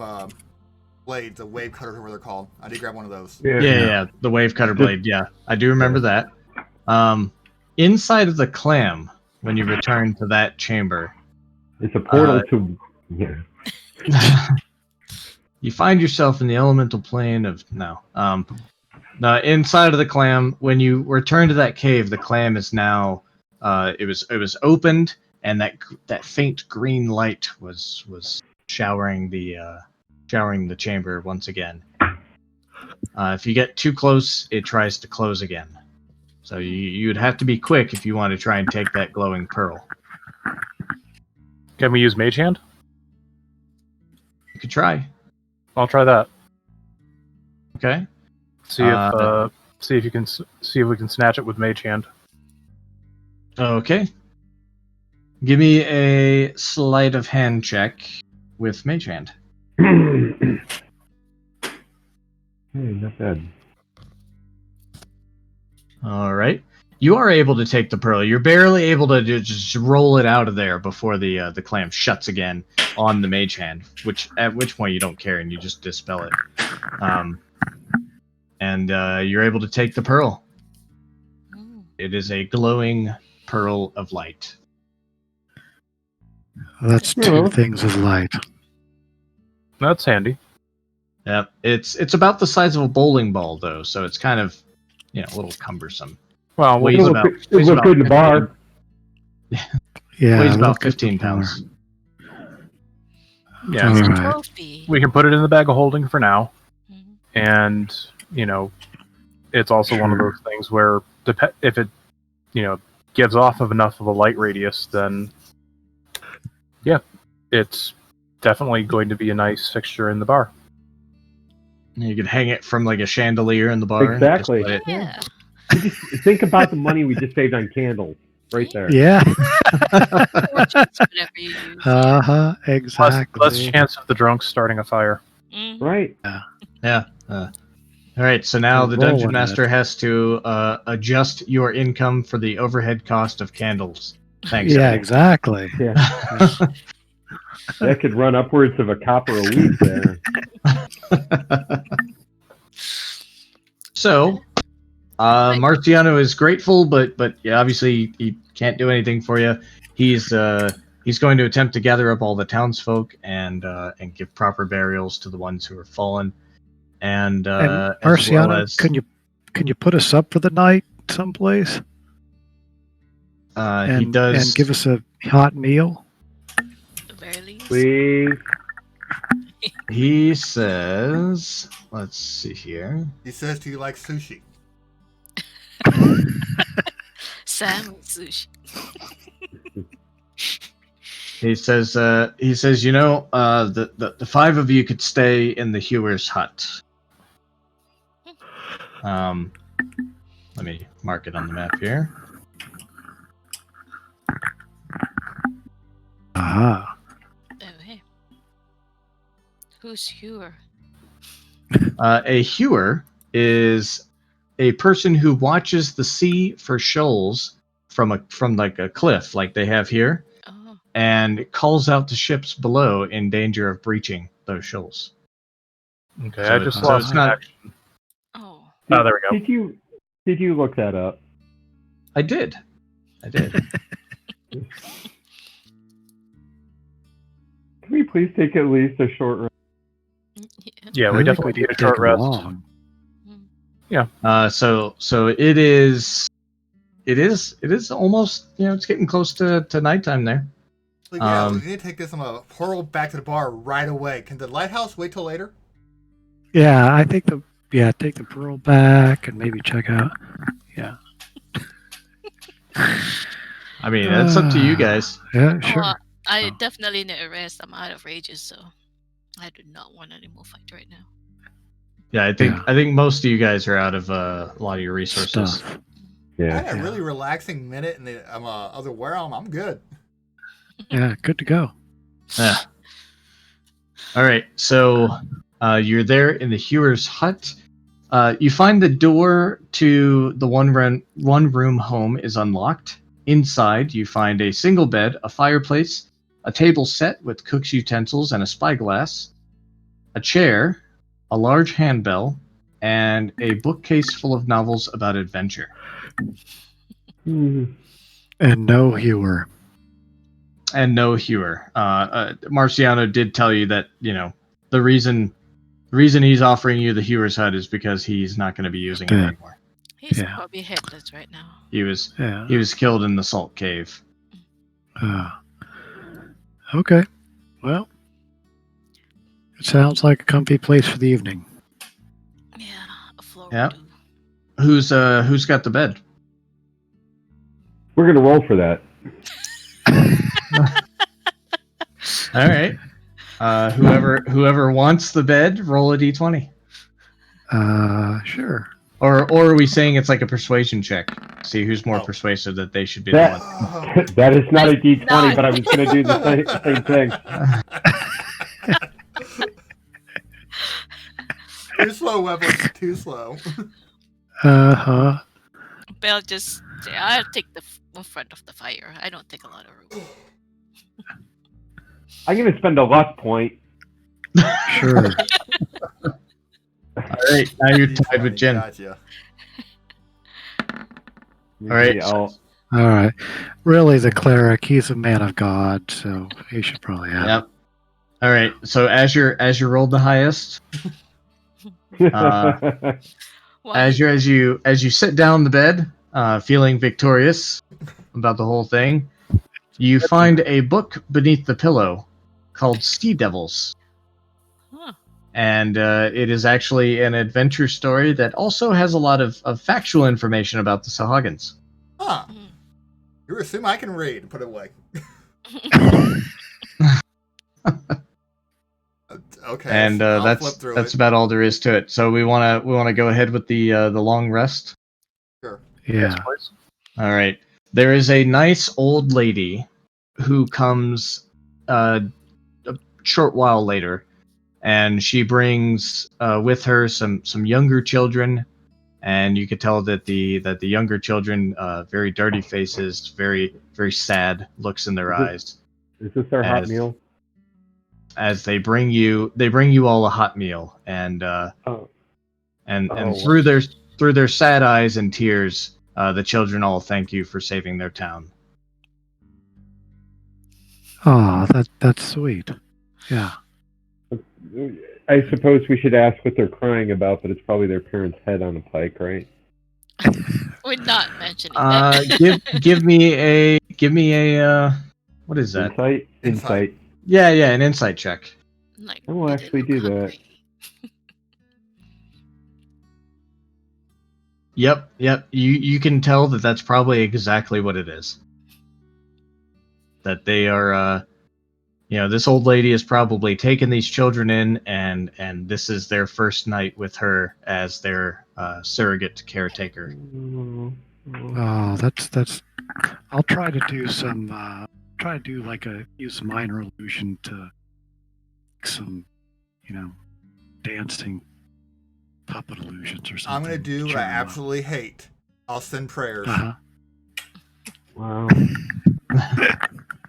blades, the wave cutters, whatever they're called. I did grab one of those. Yeah, the wave cutter blade. Yeah, I do remember that. Inside of the clam, when you return to that chamber, It's a portal to. Yeah. you find yourself in the elemental plane of inside of the clam. When you return to that cave, the clam is now it was opened, and that faint green light was showering the chamber once again. If you get too close, it tries to close again. So you'd have to be quick if you want to try and take that glowing pearl. Can we use Mage Hand? You could try. I'll try that. Okay. See if you can see if we can snatch it with Mage Hand. Okay. Give me a sleight of hand check with Mage Hand. Hey, not bad. All right. You are able to take the pearl. You're barely able to just roll it out of there before the clam shuts again on the Mage Hand, at which point you don't care and you just dispel it. And you're able to take the pearl. It is a glowing pearl of light. That's two things of light. That's handy. Yeah, it's about the size of a bowling ball though, so it's kind of a little cumbersome. Well, Weighs It'll about look good in the bar. Yeah, weighs about look at the 15 bar. pounds. yeah, All It's a right. trophy. we can put it in the bag of holding for now, Mhm. and it's also one of those things where if it gives off of enough of a light radius, then it's definitely going to be a nice fixture in the bar. You can hang it from like a chandelier in the bar. and just Exactly. let it- Yeah. Think about the money we just saved on candles, right there. Yeah. Torches, whatever you use. Exactly. Less chance of the drunks starting a fire. Mhm. Right. Yeah. All right. So now the We're dungeon rolling master has to adjust your income for the overhead cost of candles. Thanks. Yeah, Eddie. exactly. Yeah. That could run upwards of a copper a week there. So, Marciano is grateful, but yeah, obviously he can't do anything for you. He's going to attempt to gather up all the townsfolk and give proper burials to the ones who are fallen. And And as well Marciano, as can you put us up for the night someplace he and does give us a hot meal? At the very least. Please. He says, let's see here. He says, "Do you like sushi?" Salmon sushi. He says, the five of you could stay in the Hewer's hut. Let me mark it on the map here. Aha. Oh, hey. Who's Hewer? A Hewer is a person who watches the sea for shoals from like a cliff, like they have here, Oh. and calls out to ships below in danger of breaching those shoals. Okay, So I just it's lost not- connection. Oh. Oh, there we go. Did you look that up? I did. Can we please take at least a short rest? Yeah, we I think definitely need a could short take rest. long. So it is almost, it's getting close to nighttime there. So yeah, we need to take this on a portal back to the bar right away. Can the lighthouse wait till later? Yeah, I think take the pearl back and maybe check out. Yeah. I mean, that's up to you guys. Yeah, sure. Oh, I Oh. definitely need a rest. I'm out of rages, so I do not want any more fight right now. Yeah, I think most of you guys are out of a lot of your resources. Stuff. I Yeah. had a really relaxing minute in the other realm. I'm good. Yeah, good to go. Yeah. All right, so you're there in the Hewer's hut. You find the door to the one room home is unlocked. Inside, you find a single bed, a fireplace, a table set with cook's utensils and a spyglass, a chair, a large handbell, and a bookcase full of novels about adventure. Mhm. And no Hewer. And no Hewer. Marciano did tell you that, the reason he's offering you the Hewer's hut is because he's not going to be using it Yeah. anymore. He's Yeah. probably headless right now. He was Yeah. killed in the salt cave. Okay. Well, it sounds like a comfy place for the evening. Yeah, Yeah. Who's got the bed? We're gonna roll for that. All right. Whoever wants the bed, roll a d20. Sure. Or are we saying it's like a persuasion check? See who's more persuasive that they should be the one. That is not a D20, Not. but I was gonna do the same thing. Too slow, Webley. Too slow. Belle just say, I'll take the front of the fire. I don't take a lot of room. I'm gonna spend a luck point. Sure. All right, now you're tied with Jen. Gotcha. All right. I'll- All right. Really, the cleric, he's a man of God, so he should probably have. Yep. All right. So as you rolled the highest, Why? as you sit down in the bed, feeling victorious about the whole thing, you find a book beneath the pillow called Sea Devils. Huh. And it is actually an adventure story that also has a lot of factual information about the Sahagins. Huh. Mm. You assume I can read. Put it away. Okay. And I'll flip through that's it. about all there is to it. So we wanna go ahead with the long rest. Sure. Yeah. Please. All right. There is a nice old lady who comes a short while later, and she brings with her some younger children, and you could tell that the younger children very dirty faces, very very sad looks in their eyes. Is this our hot As- meal? As they bring you all a hot meal, and Oh. Oh, through their sad eyes and tears, the children all thank you for saving their town. Oh, that's sweet. Yeah. I suppose we should ask what they're crying about, but it's probably their parents' head on a pike, right? We're not mentioning that. Give me a what is that? Insight. Yeah, an insight check. Like, I will they actually look do that. hungry. Yep. You can tell that that's probably exactly what it is. That they are, this old lady has probably taken these children in, and this is their first night with her as their surrogate caretaker. Oh, that's. I'll try to do some. Use minor illusion to some, dancing puppet illusions or something. I'm going to do what Cheer I 'em up. absolutely hate. I'll send prayers. Uh-huh. Wow.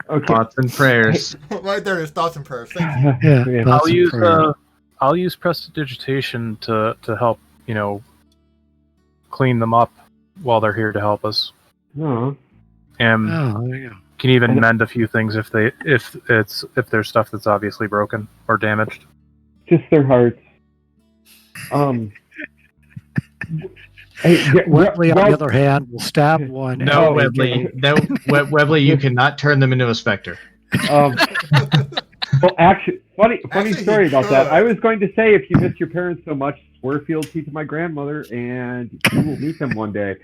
Okay. Thoughts and prayers. Right there, there's thoughts and prayers. Thank you. Yeah. Yeah. thoughts and prayers. I'll use prestidigitation to help clean them up while they're here to help us, No. and Oh, there you go. can even mend a few things if there's stuff that's obviously broken or damaged. Just their hearts. Hey, Webley, on the other hand, will stab one. No, and Webley. No, Webley. You cannot turn them into a specter. well, actually, funny Actually, story he about that. could. I was going to say, if you miss your parents so much, swear fealty to my grandmother, and you will meet them one day.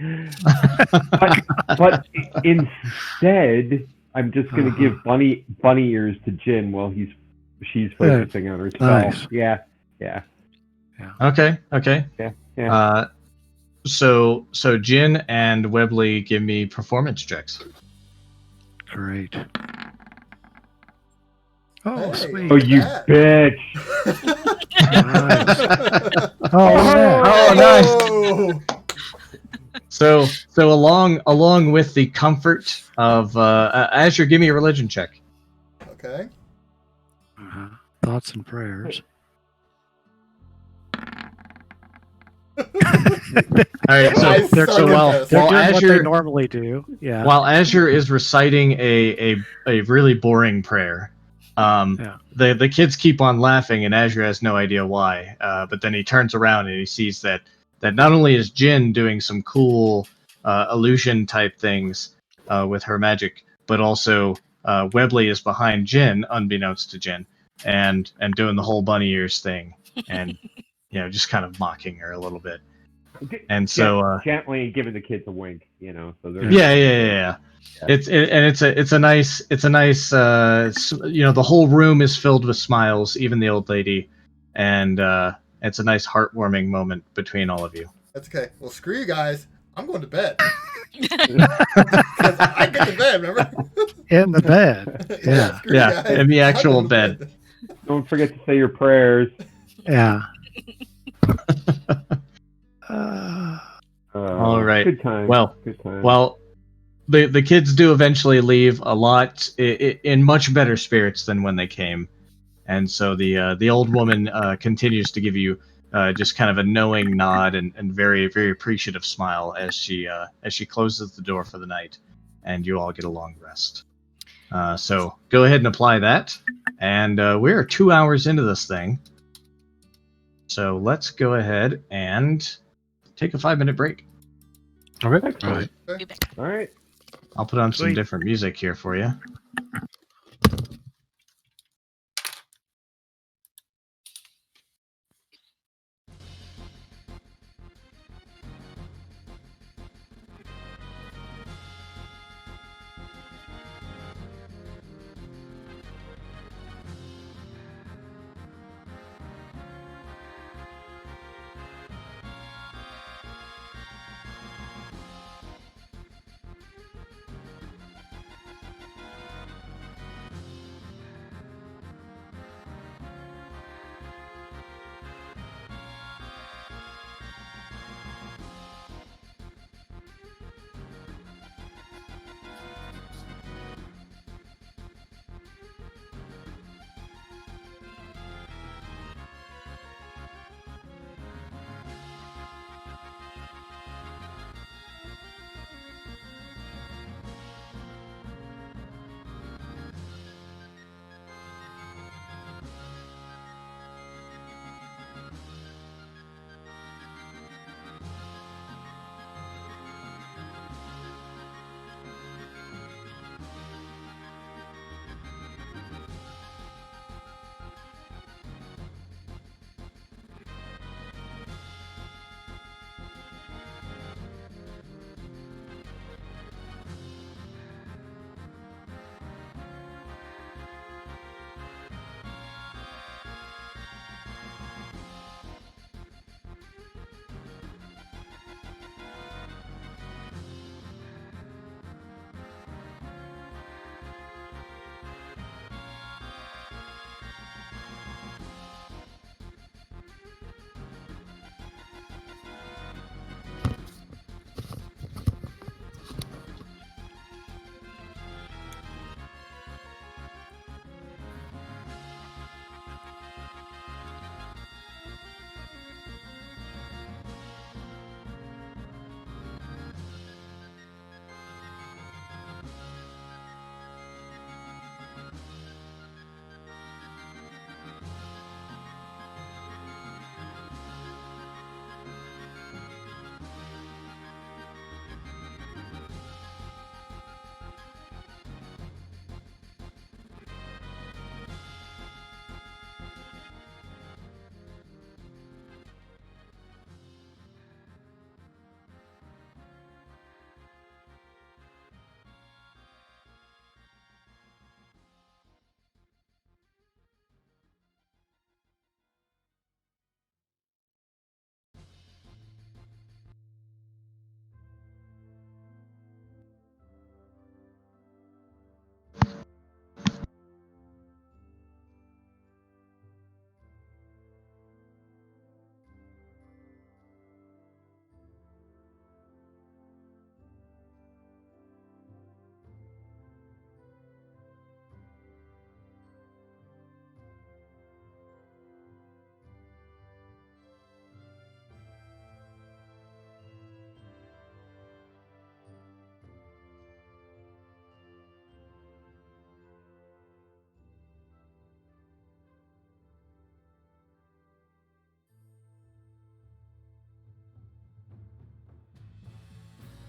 but instead, I'm just going to give bunny ears to Jin while she's focusing on her spell. Nice. Yeah. Okay. Yeah. So Jin and Webley give me performance checks. Great. Oh, Hey. sweet. Oh, you that. bitch! Oh, Oh, nice. So along with the comfort of Azure, give me a religion check. Okay. Uh-huh. Thoughts and prayers. All right. I So suck at while this. They're while doing what they Azure normally do. Yeah. while Azure is reciting a really boring prayer, the kids keep on laughing, and Azure has no idea why. But then he turns around and he sees that not only is Jin doing some cool illusion type things with her magic, but also Webley is behind Jin, unbeknownst to Jin, and doing the whole bunny ears thing, and just kind of mocking her a little bit. And so gently giving the kids a wink, so they're yeah. It's a nice the whole room is filled with smiles, even the old lady, and it's a nice heartwarming moment between all of you. That's okay. Well, screw you guys. I'm going to bed. Because I get to bed, remember? In the bed. Yeah. Screw you guys. In the actual I'm going to bed. Don't forget to say your prayers. Yeah. All right. Good time. Well, good time. Well, the kids do eventually leave a lot in much better spirits than when they came, and so the old woman continues to give you just kind of a knowing nod and very very appreciative smile as she closes the door for the night, and you all get a long rest. So go ahead and apply that, and we're 2 hours into this thing, so let's go ahead and take a 5-minute break. Okay. Excellent. Be back. All right. I'll put on some Sweet. different music here for you.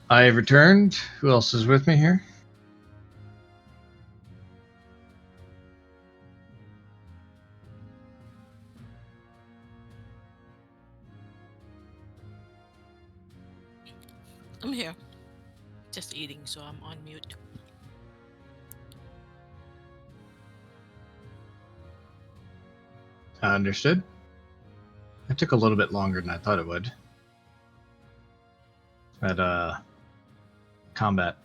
I have returned. Who else is with me here? I'm here. Just eating, so I'm on mute. Understood. It took a little bit longer than I thought it would. At combat.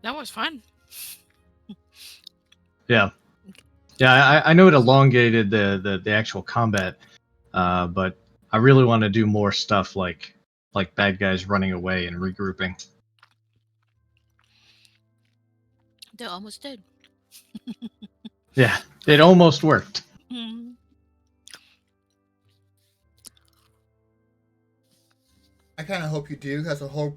That was fun. Yeah. Yeah, I know it elongated the actual combat, but I really want to do more stuff like bad guys running away and regrouping. They almost did. Yeah, it almost worked. Mhm. I kind of hope you do. That's a whole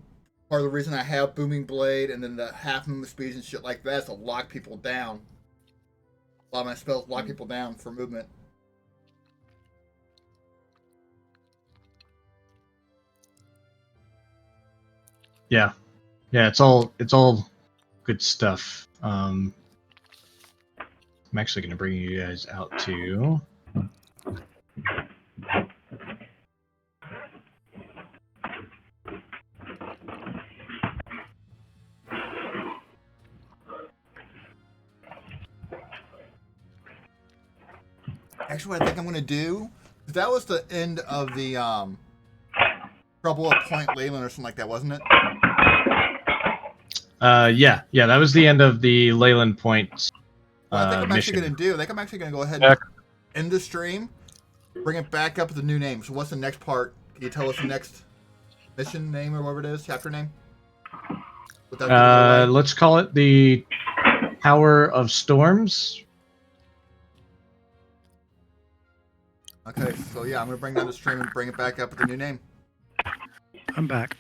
part of the reason I have Booming Blade and then the half movement speeds and shit like that is to lock people down. A lot of my spells lock people down for movement. Yeah, it's all good stuff. I'm actually going to bring you guys out to. Actually, what I think I'm going to do, that was the end of the Trouble at Point Leilon or something like that, wasn't it? Yeah, that was the end of the Leilon Point. Well, I think I'm actually mission. going to do. I think I'm actually going to go ahead and end the stream, bring it back up with the new name. So, what's the next part? Can you tell us the next mission name or whatever it is, chapter name? Let's call it the Tower of Storms. Okay, so yeah, I'm going to bring down the stream and bring it back up with the new name. I'm back.